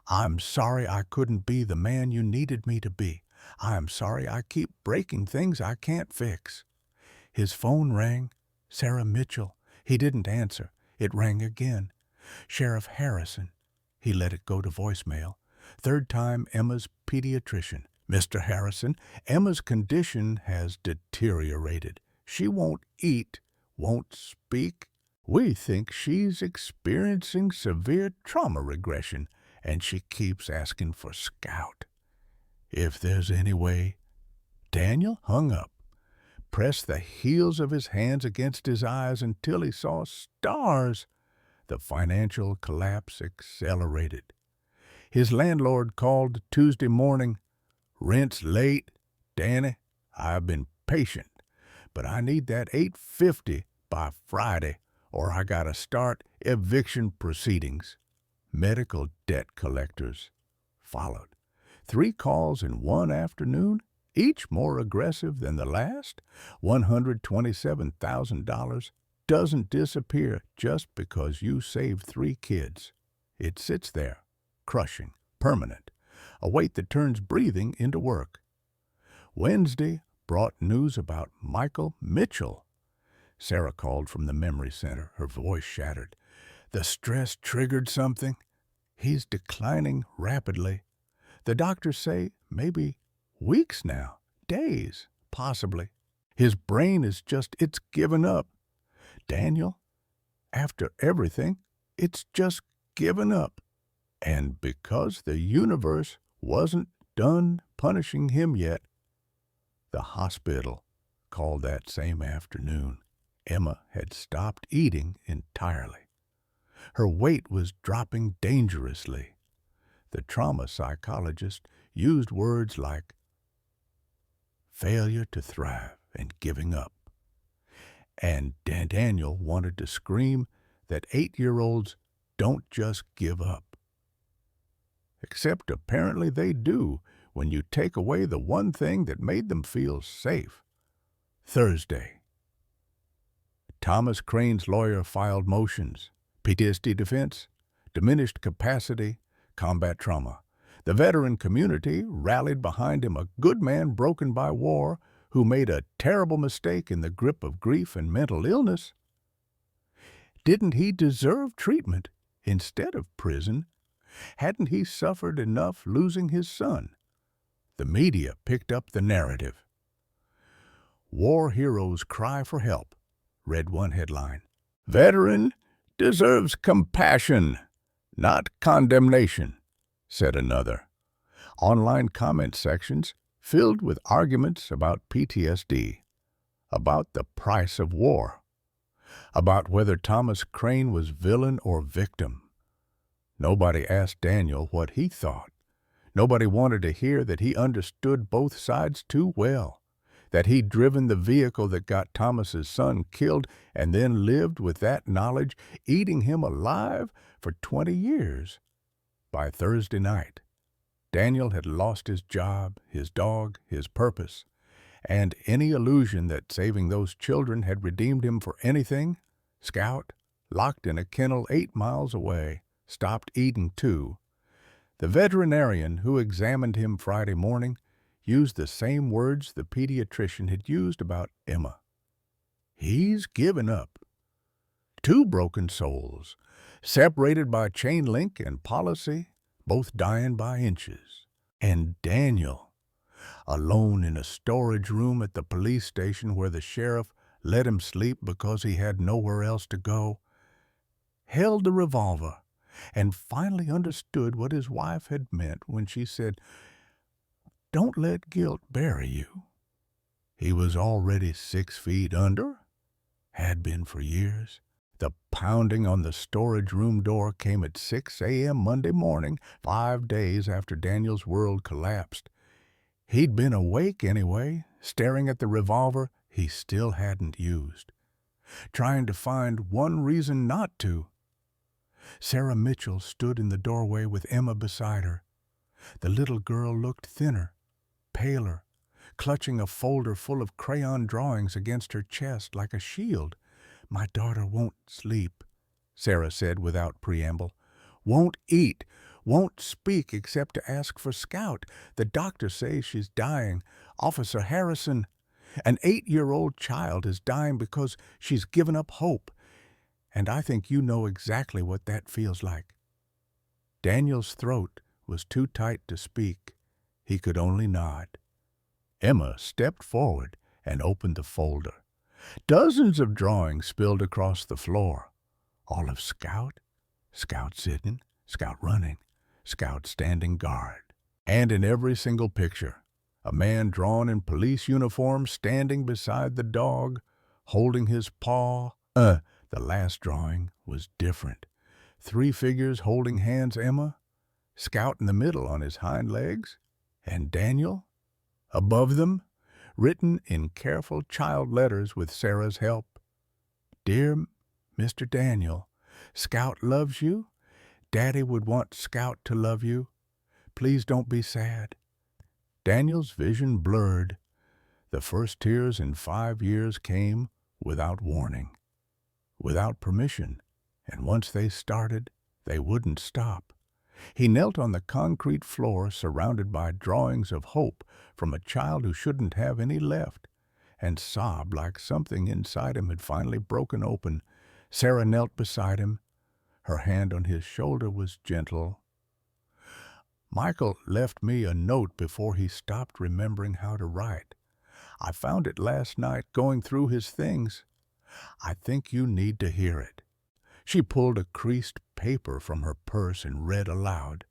I'm sorry I couldn't be the man you needed me to be. I'm sorry I keep breaking things I can't fix. His phone rang. Sarah Mitchell. He didn't answer. It rang again. Sheriff Harrison. He let it go to voicemail. Third time, Emma's pediatrician. Mr. Harrison, Emma's condition has deteriorated. She won't eat, won't speak. We think she's experiencing severe trauma regression, and she keeps asking for Scout. If there's any way. Daniel hung up, pressed the heels of his hands against his eyes until he saw stars. The financial collapse accelerated. His landlord called Tuesday morning. Rent's late. Danny, I've been patient, but I need that $850 by Friday, or I gotta start eviction proceedings. Medical debt collectors followed. 3 calls in one afternoon, each more aggressive than the last. $127,000 doesn't disappear just because you saved 3 kids. It sits there, crushing, permanent, a weight that turns breathing into work. Wednesday brought news about Michael Mitchell. Sarah called from the memory center, her voice shattered. The stress triggered something. He's declining rapidly. The doctors say maybe weeks now, days, possibly. His brain is it's given up. Daniel, after everything, it's just given up. And because the universe wasn't done punishing him yet, the hospital called that same afternoon. Emma had stopped eating entirely. Her weight was dropping dangerously. The trauma psychologist used words like failure to thrive and giving up. And Daniel wanted to scream that 8-year-olds don't just give up. Except apparently they do when you take away the one thing that made them feel safe. Thursday. Thomas Crane's lawyer filed motions: PTSD defense, diminished capacity, combat trauma. The veteran community rallied behind him, a good man broken by war who made a terrible mistake in the grip of grief and mental illness. Didn't he deserve treatment instead of prison? Hadn't he suffered enough losing his son? The media picked up the narrative. "War heroes cry for help," read one headline. "Veteran deserves compassion, not condemnation," said another. Online comment sections filled with arguments about PTSD, about the price of war, about whether Thomas Crane was villain or victim. Nobody asked Daniel what he thought. Nobody wanted to hear that he understood both sides too well, that he'd driven the vehicle that got Thomas's son killed and then lived with that knowledge eating him alive for 20 years. By Thursday night, Daniel had lost his job, his dog, his purpose, and any illusion that saving those children had redeemed him for anything. Scout, locked in a kennel 8 miles away, stopped eating too. The veterinarian who examined him Friday morning used the same words the pediatrician had used about Emma. He's given up. 2 broken souls, separated by chain link and policy, both dying by inches. And Daniel, alone in a storage room at the police station where the sheriff let him sleep because he had nowhere else to go, held the revolver and finally understood what his wife had meant when she said, "Don't let guilt bury you." He was already 6 feet under, had been for years. The pounding on the storage room door came at 6 a.m. Monday morning, 5 days after Daniel's world collapsed. He'd been awake anyway, staring at the revolver he still hadn't used, trying to find one reason not to. Sarah Mitchell stood in the doorway with Emma beside her. The little girl looked thinner, paler, clutching a folder full of crayon drawings against her chest like a shield. "My daughter won't sleep," Sarah said without preamble. "Won't eat, won't speak except to ask for Scout. The doctor says she's dying. Officer Harrison, an 8-year-old child is dying because she's given up hope. And I think you know exactly what that feels like." Daniel's throat was too tight to speak. He could only nod. Emma stepped forward and opened the folder. Dozens of drawings spilled across the floor. All of Scout, Scout sitting, Scout running, Scout standing guard. And in every single picture, a man drawn in police uniform standing beside the dog, holding his paw. The last drawing was different. 3 figures holding hands, Emma, Scout in the middle on his hind legs, and Daniel above them, written in careful child letters with Sarah's help. "Dear Mr. Daniel, Scout loves you. Daddy would want Scout to love you. Please don't be sad." Daniel's vision blurred. The first tears in 5 years came without warning, without permission, and once they started, they wouldn't stop. He knelt on the concrete floor surrounded by drawings of hope from a child who shouldn't have any left, and sobbed like something inside him had finally broken open. Sarah knelt beside him. Her hand on his shoulder was gentle. "Michael left me a note before he stopped remembering how to write. I found it last night going through his things. I think you need to hear it." She pulled a creased paper from her purse and read aloud.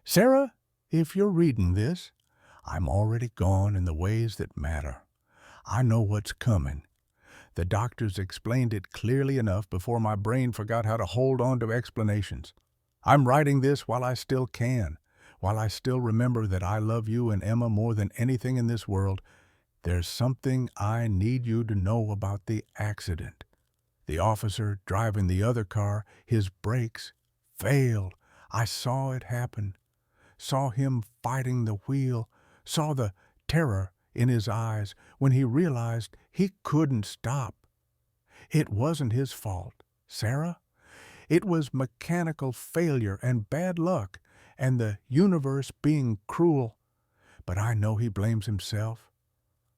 "Sarah, if you're reading this, I'm already gone in the ways that matter. I know what's coming. The doctors explained it clearly enough before my brain forgot how to hold on to explanations. I'm writing this while I still can, while I still remember that I love you and Emma more than anything in this world. There's something I need you to know about the accident. The officer driving the other car, his brakes failed. I saw it happen, saw him fighting the wheel, saw the terror in his eyes when he realized he couldn't stop. It wasn't his fault, Sarah. It was mechanical failure and bad luck, and the universe being cruel. But I know he blames himself.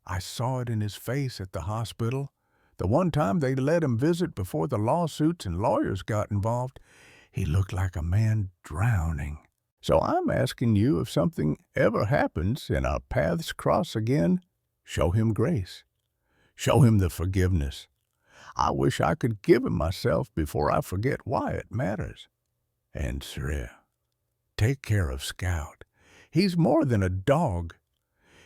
I saw it in his face at the hospital. The one time they let him visit before the lawsuits and lawyers got involved, he looked like a man drowning. So I'm asking you, if something ever happens and our paths cross again, show him grace. Show him the forgiveness. I wish I could give him myself before I forget why it matters. And Sre, take care of Scout. He's more than a dog.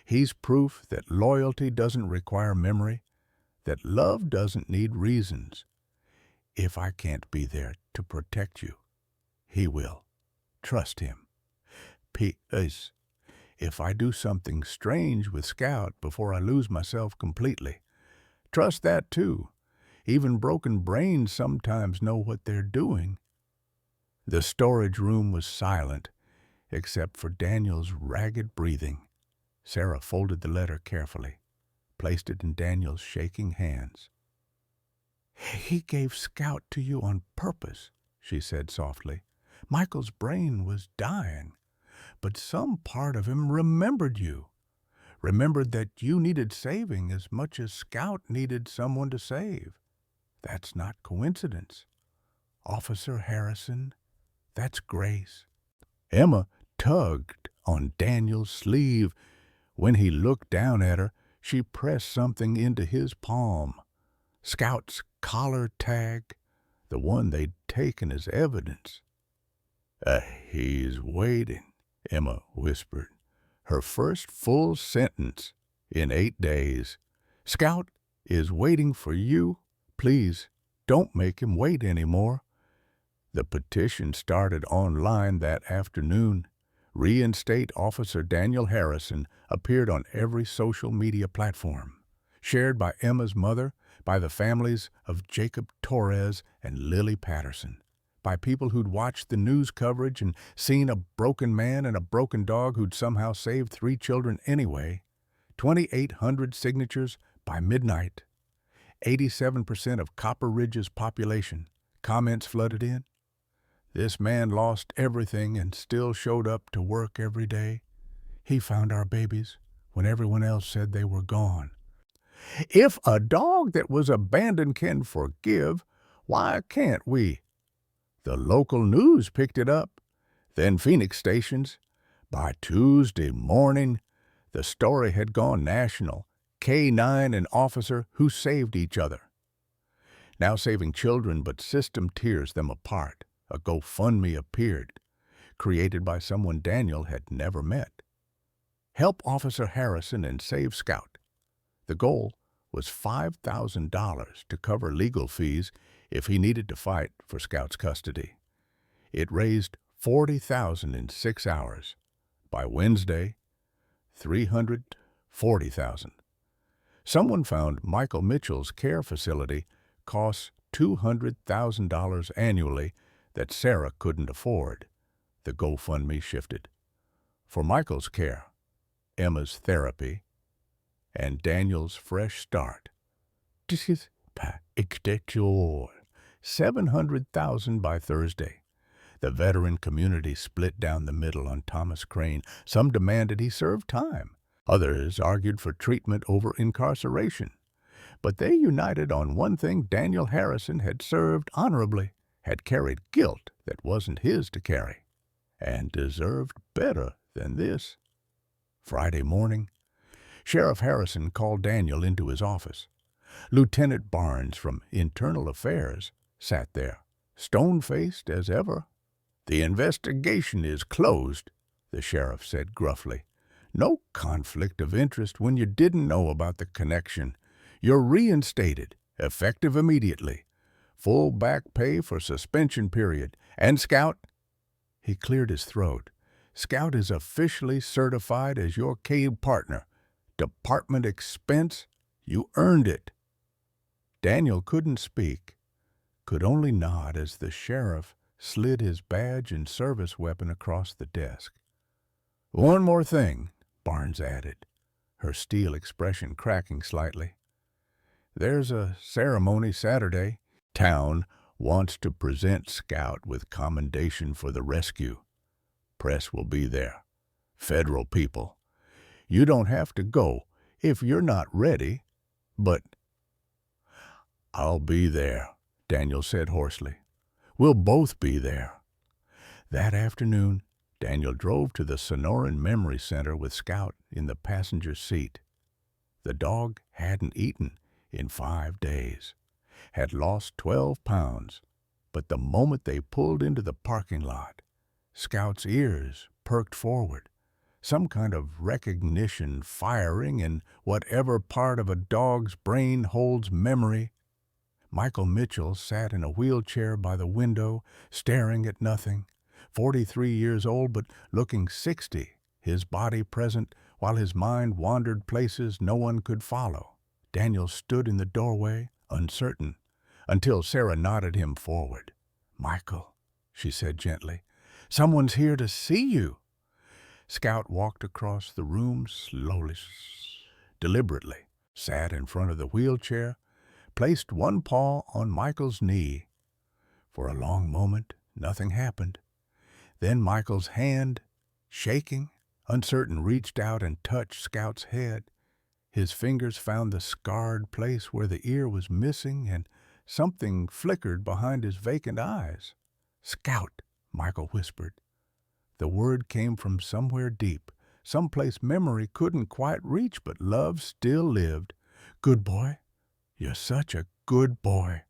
He's proof that loyalty doesn't require memory, that love doesn't need reasons. If I can't be there to protect you, he will. Trust him. P.S. If I do something strange with Scout before I lose myself completely, trust that too. Even broken brains sometimes know what they're doing. The storage room was silent, except for Daniel's ragged breathing. Sarah folded the letter carefully, placed it in Daniel's shaking hands. "He gave Scout to you on purpose," she said softly. "Michael's brain was dying, but some part of him remembered you, remembered that you needed saving as much as Scout needed someone to save. That's not coincidence. Officer Harrison, that's grace." Emma tugged on Daniel's sleeve. When he looked down at her, she pressed something into his palm. Scout's collar tag, the one they'd taken as evidence. He's waiting," Emma whispered, her first full sentence in 8 days. "Scout is waiting for you. Please, don't make him wait anymore." The petition started online that afternoon. Reinstate Officer Daniel Harrison appeared on every social media platform, shared by Emma's mother, by the families of Jacob Torres and Lily Patterson, by people who'd watched the news coverage and seen a broken man and a broken dog who'd somehow saved 3 children anyway. 2,800 signatures by midnight. 87% of Copper Ridge's population. Comments flooded in. "This man lost everything and still showed up to work every day. He found our babies when everyone else said they were gone. If a dog that was abandoned can forgive, why can't we?" The local news picked it up, then Phoenix stations. By Tuesday morning, the story had gone national. K-9 and officer who saved each other. Now saving children, but system tears them apart. A GoFundMe appeared, created by someone Daniel had never met. Help Officer Harrison and save Scout. The goal was $5,000 to cover legal fees if he needed to fight for Scout's custody. It raised $40,000 in 6 hours. By Wednesday, $340,000. Someone found Michael Mitchell's care facility costs $200,000 annually that Sarah couldn't afford. The GoFundMe shifted. For Michael's care, Emma's therapy, and Daniel's fresh start. $700,000 by Thursday. The veteran community split down the middle on Thomas Crane. Some demanded he serve time. Others argued for treatment over incarceration. But they united on one thing: Daniel Harrison had served honorably, had carried guilt that wasn't his to carry, and deserved better than this. Friday morning, Sheriff Harrison called Daniel into his office. Lieutenant Barnes from Internal Affairs sat there, stone-faced as ever. "The investigation is closed," the sheriff said gruffly. "No conflict of interest when you didn't know about the connection. You're reinstated, effective immediately. Full back pay for suspension period. And Scout," he cleared his throat, "Scout is officially certified as your CABE partner. Department expense, you earned it." Daniel couldn't speak, could only nod as the sheriff slid his badge and service weapon across the desk. "One more thing," Barnes added, her steel expression cracking slightly. There's a ceremony Saturday. Town wants to present Scout with commendation for the rescue. Press will be there. Federal people. You don't have to go if you're not ready, but I'll be there, Daniel said hoarsely. We'll both be there. That afternoon, Daniel drove to the Sonoran Memory Center with Scout in the passenger seat. The dog hadn't eaten in 5 days, had lost 12 pounds, but the moment they pulled into the parking lot, Scout's ears perked forward, some kind of recognition firing in whatever part of a dog's brain holds memory. Michael Mitchell sat in a wheelchair by the window, staring at nothing, 43 years old but looking 60, his body present while his mind wandered places no one could follow. Daniel stood in the doorway, uncertain, until Sarah nodded him forward. "Michael," she said gently, "someone's here to see you." Scout walked across the room slowly, deliberately, sat in front of the wheelchair, placed one paw on Michael's knee. For a long moment, nothing happened. Then Michael's hand, shaking, uncertain, reached out and touched Scout's head. His fingers found the scarred place where the ear was missing, and something flickered behind his vacant eyes. "Scout," Michael whispered. The word came from somewhere deep, someplace memory couldn't quite reach, but love still lived. "Good boy. You're such a good boy."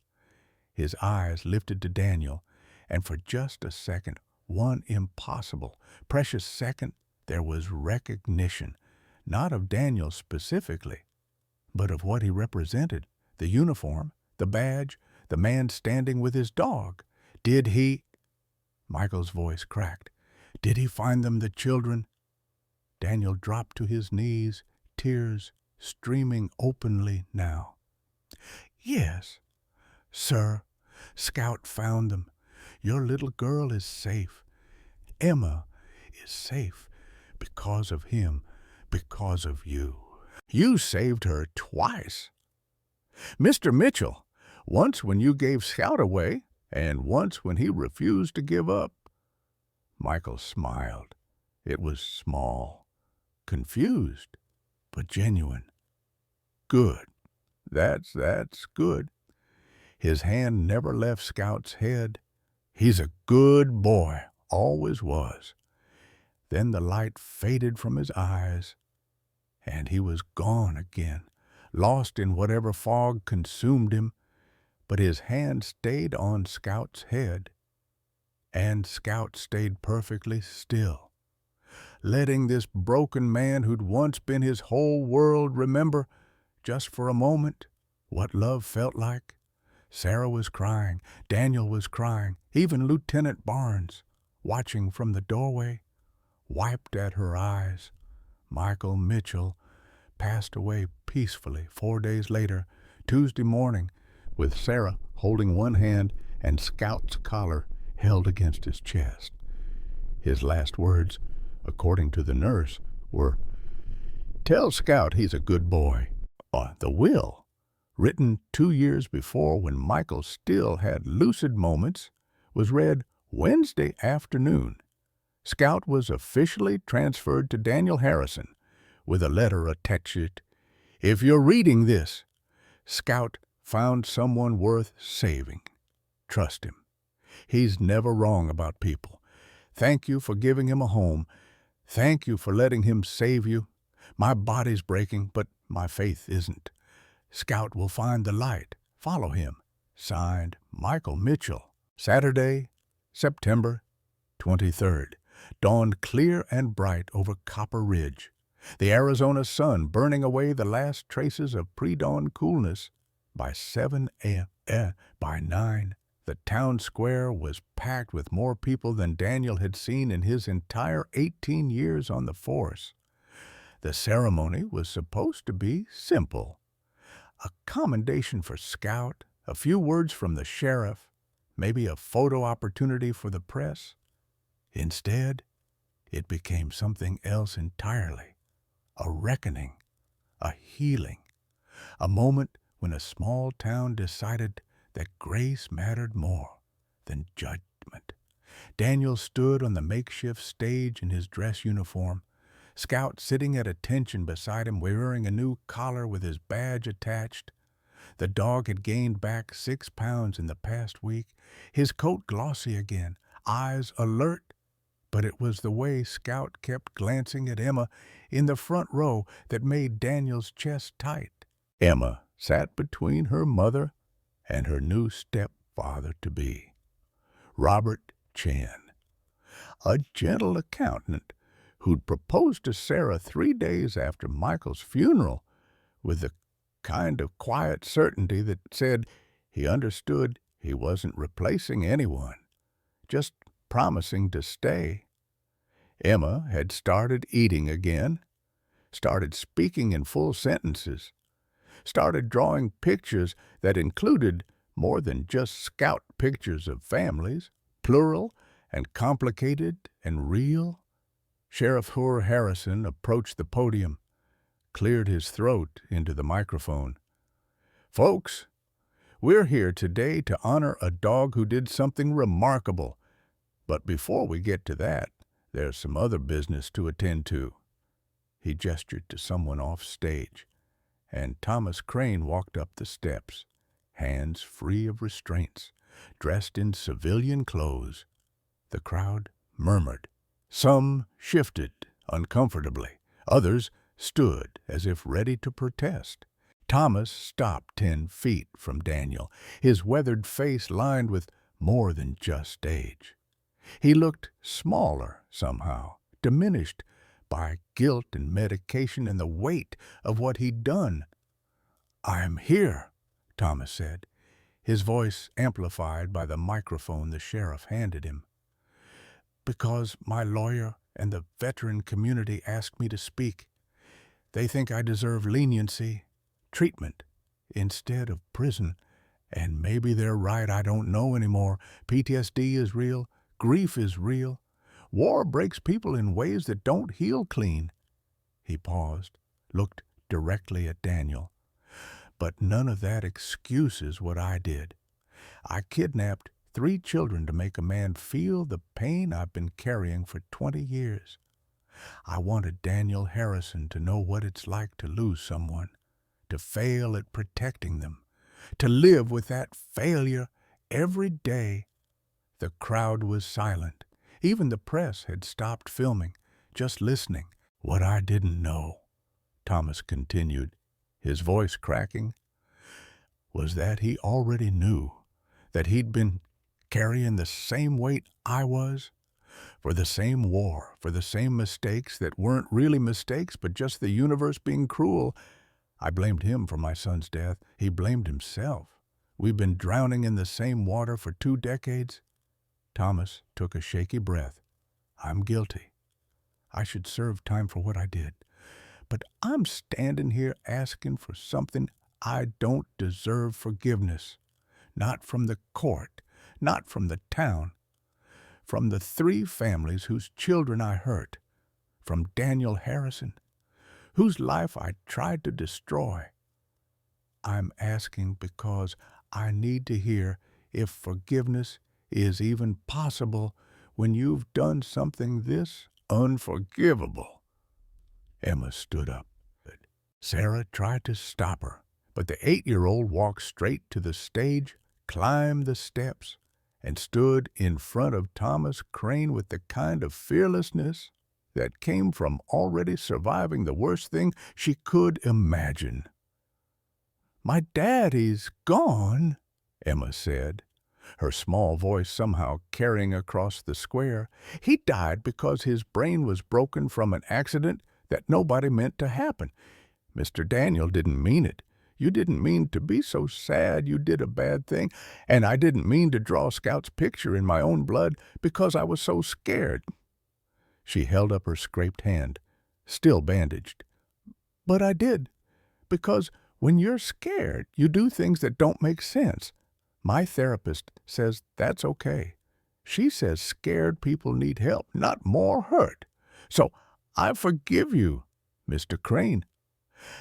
His eyes lifted to Daniel, and for just a second, one impossible, precious second, there was recognition, not of Daniel specifically, but of what he represented, the uniform, the badge, the man standing with his dog. Did he? Michael's voice cracked. Did he find them the children? Daniel dropped to his knees, tears streaming openly now. "Yes, sir, Scout found them. Your little girl is safe. Emma is safe because of him, because of you. You saved her twice. Mr. Mitchell, once when you gave Scout away, and once when he refused to give up." Michael smiled. It was small, confused, but genuine. "Good. That's good." His hand never left Scout's head. "He's a good boy, always was." Then the light faded from his eyes, and he was gone again, lost in whatever fog consumed him, but his hand stayed on Scout's head, and Scout stayed perfectly still, letting this broken man who'd once been his whole world remember, just for a moment, what love felt like. Sarah was crying, Daniel was crying, even Lieutenant Barnes, watching from the doorway, wiped at her eyes. Michael Mitchell passed away peacefully 4 days later, Tuesday morning, with Sarah holding one hand and Scout's collar held against his chest. His last words, according to the nurse, were, "Tell Scout he's a good boy." The will, written 2 years before when Michael still had lucid moments, was read Wednesday afternoon. Scout was officially transferred to Daniel Harrison, with a letter attached. "If you're reading this, Scout found someone worth saving. Trust him. He's never wrong about people. Thank you for giving him a home. Thank you for letting him save you. My body's breaking, but my faith isn't. Scout will find the light. Follow him." Signed, Michael Mitchell. Saturday, September 23rd. Dawned clear and bright over Copper Ridge, the Arizona sun burning away the last traces of pre-dawn coolness. By 7 a.m., by 9, the town square was packed with more people than Daniel had seen in his entire 18 years on the force. The ceremony was supposed to be simple. A commendation for Scout, a few words from the sheriff, maybe a photo opportunity for the press. Instead, it became something else entirely. A reckoning, a healing, a moment when a small town decided that grace mattered more than judgment. Daniel stood on the makeshift stage in his dress uniform, Scout sitting at attention beside him wearing a new collar with his badge attached. The dog had gained back 6 pounds in the past week, his coat glossy again, eyes alert. But it was the way Scout kept glancing at Emma in the front row that made Daniel's chest tight. Emma sat between her mother and her new stepfather-to-be, Robert Chan, a gentle accountant who'd proposed to Sarah 3 days after Michael's funeral with the kind of quiet certainty that said he understood he wasn't replacing anyone, just promising to stay. Emma had started eating again, started speaking in full sentences, started drawing pictures that included more than just Scout pictures of families, plural and complicated and real. Sheriff Hoor Harrison approached the podium, cleared his throat into the microphone. "Folks, we're here today to honor a dog who did something remarkable. But before we get to that, there's some other business to attend to." He gestured to someone off stage, and Thomas Crane walked up the steps, hands free of restraints, dressed in civilian clothes. The crowd murmured. Some shifted uncomfortably. Others stood as if ready to protest. Thomas stopped 10 feet from Daniel, his weathered face lined with more than just age. He looked smaller somehow, diminished by guilt and medication and the weight of what he'd done. "I'm here," Thomas said, his voice amplified by the microphone the sheriff handed him, "because my lawyer and the veteran community asked me to speak. They think I deserve leniency, treatment, instead of prison, and maybe they're right, I don't know anymore. PTSD is real, grief is real. War breaks people in ways that don't heal clean." He paused, looked directly at Daniel. "But none of that excuses what I did. I kidnapped 3 children to make a man feel the pain I've been carrying for 20 years. I wanted Daniel Harrison to know what it's like to lose someone, to fail at protecting them, to live with that failure every day." The crowd was silent. Even the press had stopped filming, just listening. "What I didn't know," Thomas continued, his voice cracking, "was that he already knew, that he'd been carrying the same weight I was, for the same war, for the same mistakes that weren't really mistakes but just the universe being cruel. I blamed him for my son's death. He blamed himself. We've been drowning in the same water for 2 decades. Thomas took a shaky breath. "I'm guilty. I should serve time for what I did. But I'm standing here asking for something I don't deserve forgiveness. Not from the court, not from the town. From the 3 families whose children I hurt. From Daniel Harrison, whose life I tried to destroy. I'm asking because I need to hear if forgiveness is even possible when you've done something this unforgivable." Emma stood up. Sarah tried to stop her, but the 8-year-old walked straight to the stage, climbed the steps, and stood in front of Thomas Crane with the kind of fearlessness that came from already surviving the worst thing she could imagine. "My daddy's gone," Emma said, her small voice somehow carrying across the square. "He died because his brain was broken from an accident that nobody meant to happen. Mr. Daniel didn't mean it. You didn't mean to be so sad you did a bad thing, and I didn't mean to draw Scout's picture in my own blood because I was so scared." She held up her scraped hand, still bandaged. "But I did, because when you're scared, you do things that don't make sense. My therapist says that's okay. She says scared people need help, not more hurt. So I forgive you, Mr. Crane.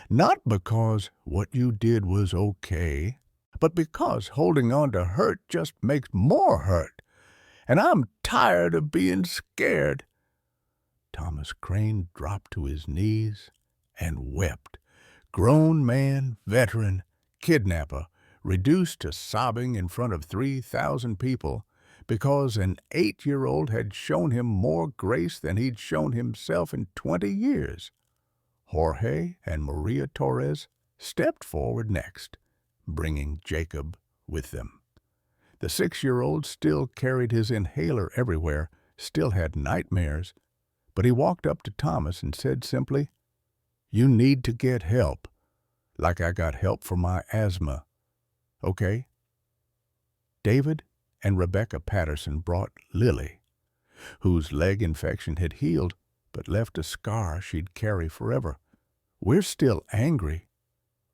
Not because what you did was okay, but because holding on to hurt just makes more hurt. And I'm tired of being scared." Thomas Crane dropped to his knees and wept. Grown man, veteran, kidnapper, reduced to sobbing in front of 3,000 people because an 8-year-old had shown him more grace than he'd shown himself in 20 years. Jorge and Maria Torres stepped forward next, bringing Jacob with them. The 6-year-old still carried his inhaler everywhere, still had nightmares, but he walked up to Thomas and said simply, "You need to get help, like I got help for my asthma. Okay?" David and Rebecca Patterson brought Lily, whose leg infection had healed but left a scar she'd carry forever. "We're still angry,"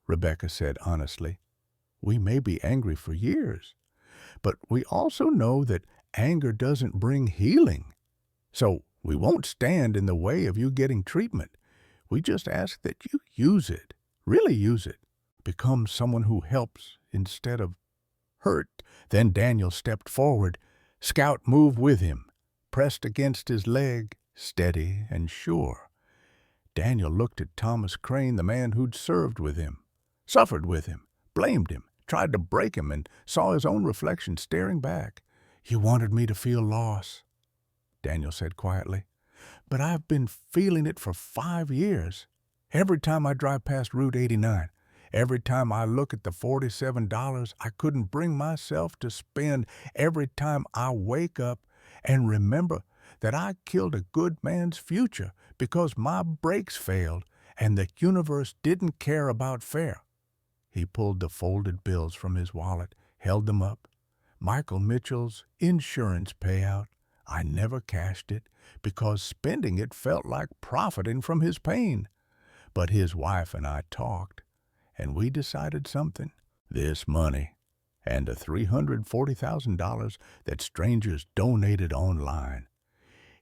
Rebecca said honestly. "We may be angry for years, but we also know that anger doesn't bring healing. So we won't stand in the way of you getting treatment. We just ask that you use it, really use it. Become someone who helps instead of hurt." Then Daniel stepped forward. Scout moved with him, pressed against his leg, steady and sure. Daniel looked at Thomas Crane, the man who'd served with him, suffered with him, blamed him, tried to break him, and saw his own reflection staring back. "You wanted me to feel loss," Daniel said quietly, "but I've been feeling it for 5 years. Every time I drive past Route 89, every time I look at the $47 I couldn't bring myself to spend, every time I wake up and remember that I killed a good man's future because my brakes failed and the universe didn't care about fair." He pulled the folded bills from his wallet, held them up. "Michael Mitchell's insurance payout. I never cashed it because spending it felt like profiting from his pain. But his wife and I talked, and we decided something. This money and the $340,000 that strangers donated online.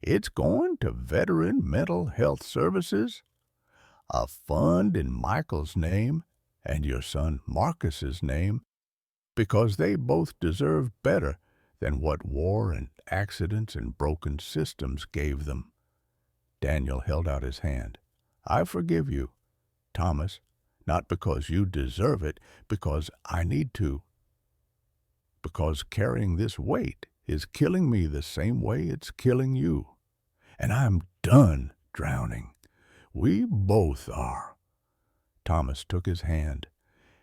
It's going to Veteran Mental Health Services, a fund in Michael's name and your son Marcus's name, because they both deserve better than what war and accidents and broken systems gave them." Daniel held out his hand. "I forgive you, Thomas, not because you deserve it, because I need to. Because carrying this weight is killing me the same way it's killing you. And I'm done drowning. We both are." Thomas took his hand,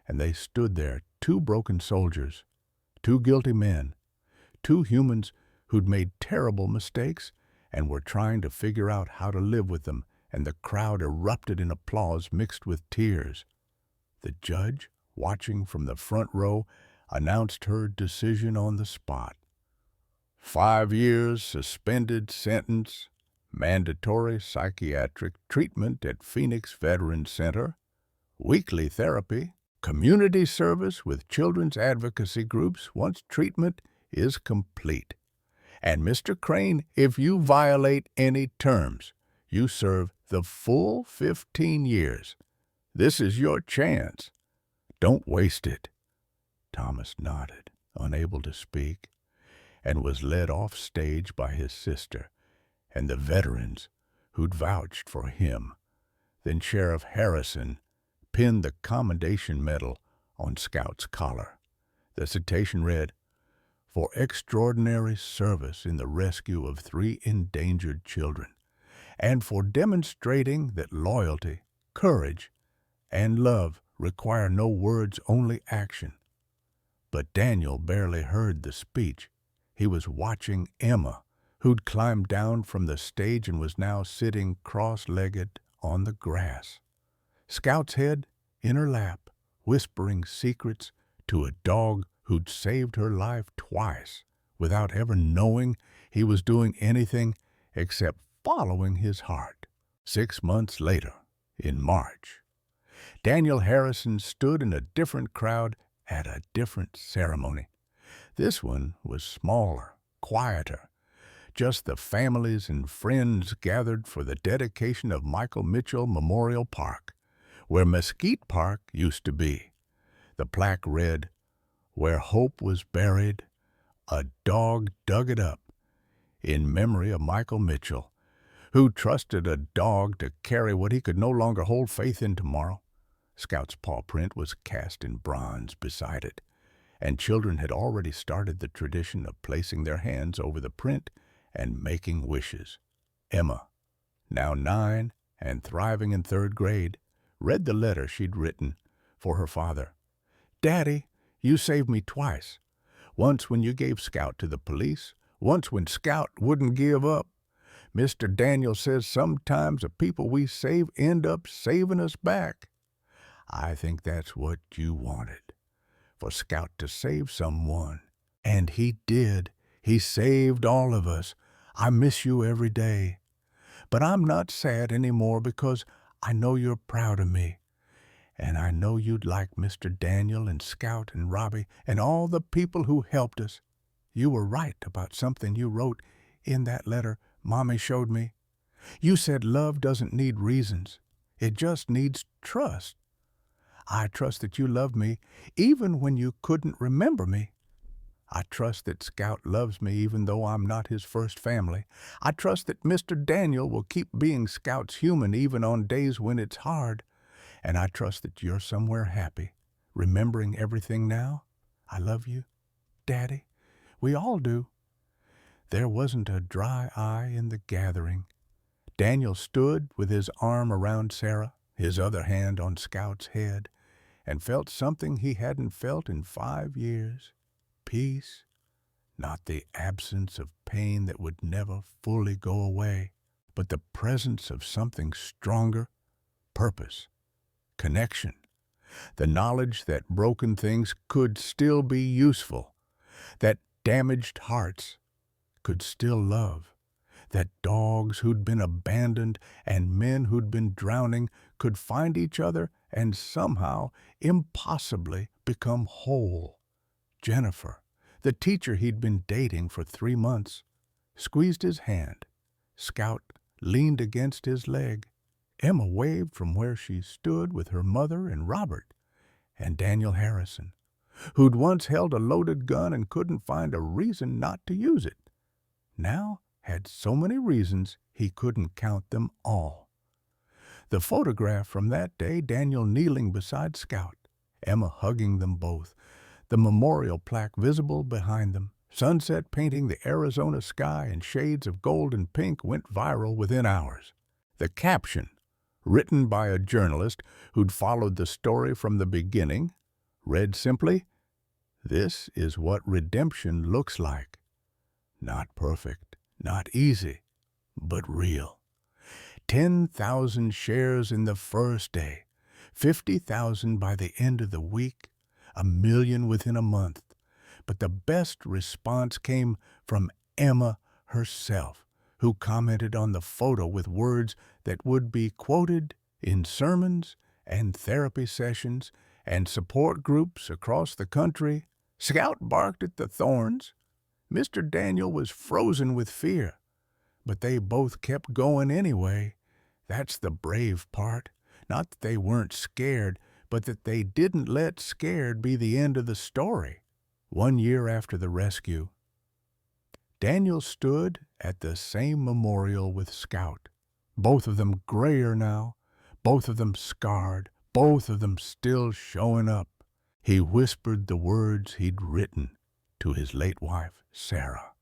and they stood there, 2 broken soldiers, 2 guilty men, 2 humans who'd made terrible mistakes and were trying to figure out how to live with them, and the crowd erupted in applause mixed with tears. The judge, watching from the front row, announced her decision on the spot. 5 years suspended sentence, mandatory psychiatric treatment at Phoenix Veterans Center, weekly therapy, community service with children's advocacy groups once treatment is complete. And Mr. Crane, if you violate any terms, you serve the full 15 years. This is your chance. Don't waste it." Thomas nodded, unable to speak, and was led off stage by his sister and the veterans who'd vouched for him. Then Sheriff Harrison pinned the Commendation Medal on Scout's collar. The citation read, "For extraordinary service in the rescue of 3 endangered children, and for demonstrating that loyalty, courage, and love require no words, only action." But Daniel barely heard the speech. He was watching Emma, who'd climbed down from the stage and was now sitting cross-legged on the grass. Scout's head in her lap, whispering secrets to a dog who'd saved her life twice without ever knowing he was doing anything except following his heart. 6 months later, in March, Daniel Harrison stood in a different crowd at a different ceremony. This one was smaller, quieter. Just the families and friends gathered for the dedication of Michael Mitchell Memorial Park, where Mesquite Park used to be. The plaque read, "Where hope was buried, a dog dug it up," in memory of Michael Mitchell, who trusted a dog to carry what he could no longer hold faith in tomorrow. Scout's paw print was cast in bronze beside it, and children had already started the tradition of placing their hands over the print and making wishes. Emma, now 9 and thriving in 3rd grade, read the letter she'd written for her father. "Daddy, you saved me twice. Once when you gave Scout to the police, once when Scout wouldn't give up. Mr. Daniel says sometimes the people we save end up saving us back. I think that's what you wanted, for Scout to save someone. And he did. He saved all of us. I miss you every day. But I'm not sad anymore because I know you're proud of me. And I know you'd like Mr. Daniel and Scout and Robbie and all the people who helped us. You were right about something you wrote in that letter Mommy showed me. You said love doesn't need reasons. It just needs trust. I trust that you love me even when you couldn't remember me. I trust that Scout loves me even though I'm not his first family. I trust that Mr. Daniel will keep being Scout's human even on days when it's hard. And I trust that you're somewhere happy, remembering everything now. I love you, Daddy. We all do." There wasn't a dry eye in the gathering. Daniel stood with his arm around Sarah, his other hand on Scout's head, and felt something he hadn't felt in 5 years. Peace, not the absence of pain that would never fully go away, but the presence of something stronger, purpose, connection, the knowledge that broken things could still be useful, that damaged hearts could still love, that dogs who'd been abandoned and men who'd been drowning could find each other and somehow, impossibly, become whole. Jennifer, the teacher he'd been dating for 3 months, squeezed his hand. Scout leaned against his leg. Emma waved from where she stood with her mother and Robert, and Daniel Harrison, who'd once held a loaded gun and couldn't find a reason not to use it, now had so many reasons he couldn't count them all. The photograph from that day, Daniel kneeling beside Scout, Emma hugging them both, the memorial plaque visible behind them, sunset painting the Arizona sky in shades of gold and pink, went viral within hours. The caption, written by a journalist who'd followed the story from the beginning, read simply, "This is what redemption looks like. Not perfect, not easy, but real." 10,000 shares in the first day, 50,000 by the end of the week, 1 million within a month. But the best response came from Emma herself, who commented on the photo with words that would be quoted in sermons and therapy sessions and support groups across the country. Scout barked at the Thorns. Mr. Daniel was frozen with fear, but they both kept going anyway. That's the brave part. Not that they weren't scared, but that they didn't let scared be the end of the story. 1 year after the rescue, Daniel stood at the same memorial with Scout, both of them grayer now, both of them scarred, both of them still showing up. He whispered the words he'd written to his late wife, Sarah.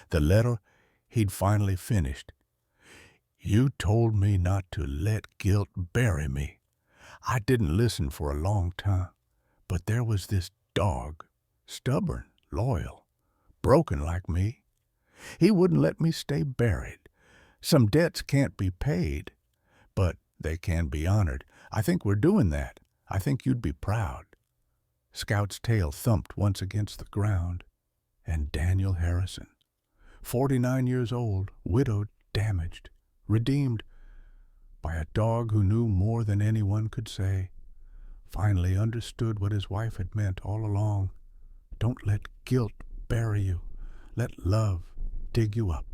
The letter he'd finally finished. "You told me not to let guilt bury me. I didn't listen for a long time, but there was this dog, stubborn, loyal, broken like me. He wouldn't let me stay buried. Some debts can't be paid, but they can be honored. I think we're doing that. I think you'd be proud." Scout's tail thumped once against the ground, and Daniel Harrison, 49 years old, widowed, damaged, redeemed by a dog who knew more than anyone could say, finally understood what his wife had meant all along. Don't let guilt bury you. Let love dig you up.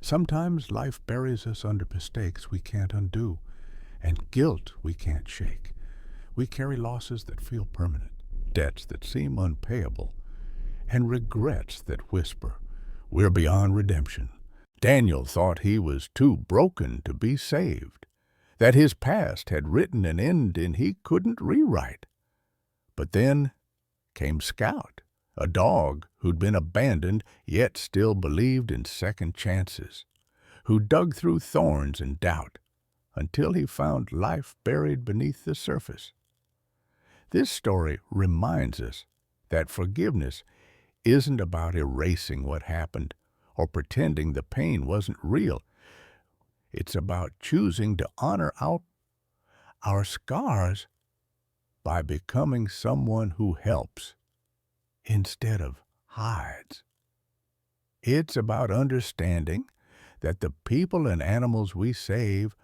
Sometimes life buries us under mistakes we can't undo, and guilt we can't shake. We carry losses that feel permanent, debts that seem unpayable, and regrets that whisper, "We're beyond redemption." Daniel thought he was too broken to be saved, that his past had written an ending he couldn't rewrite. But then came Scout, a dog who'd been abandoned yet still believed in second chances, who dug through thorns and doubt until he found life buried beneath the surface. This story reminds us that forgiveness isn't about erasing what happened or pretending the pain wasn't real. It's about choosing to honor our scars by becoming someone who helps instead of hides. It's about understanding that the people and animals we save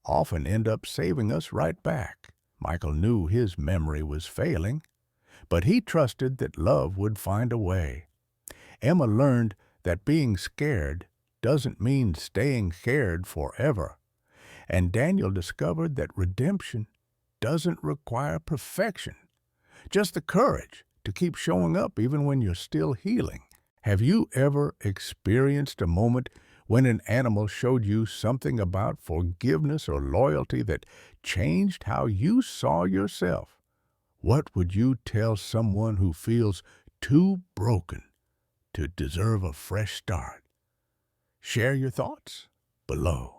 often end up saving us right back. Michael knew his memory was failing, but he trusted that love would find a way. Emma learned that being scared doesn't mean staying scared forever. And Daniel discovered that redemption doesn't require perfection, just the courage to keep showing up even when you're still healing. Have you ever experienced a moment when an animal showed you something about forgiveness or loyalty that changed how you saw yourself? What would you tell someone who feels too broken to deserve a fresh start? Share your thoughts below.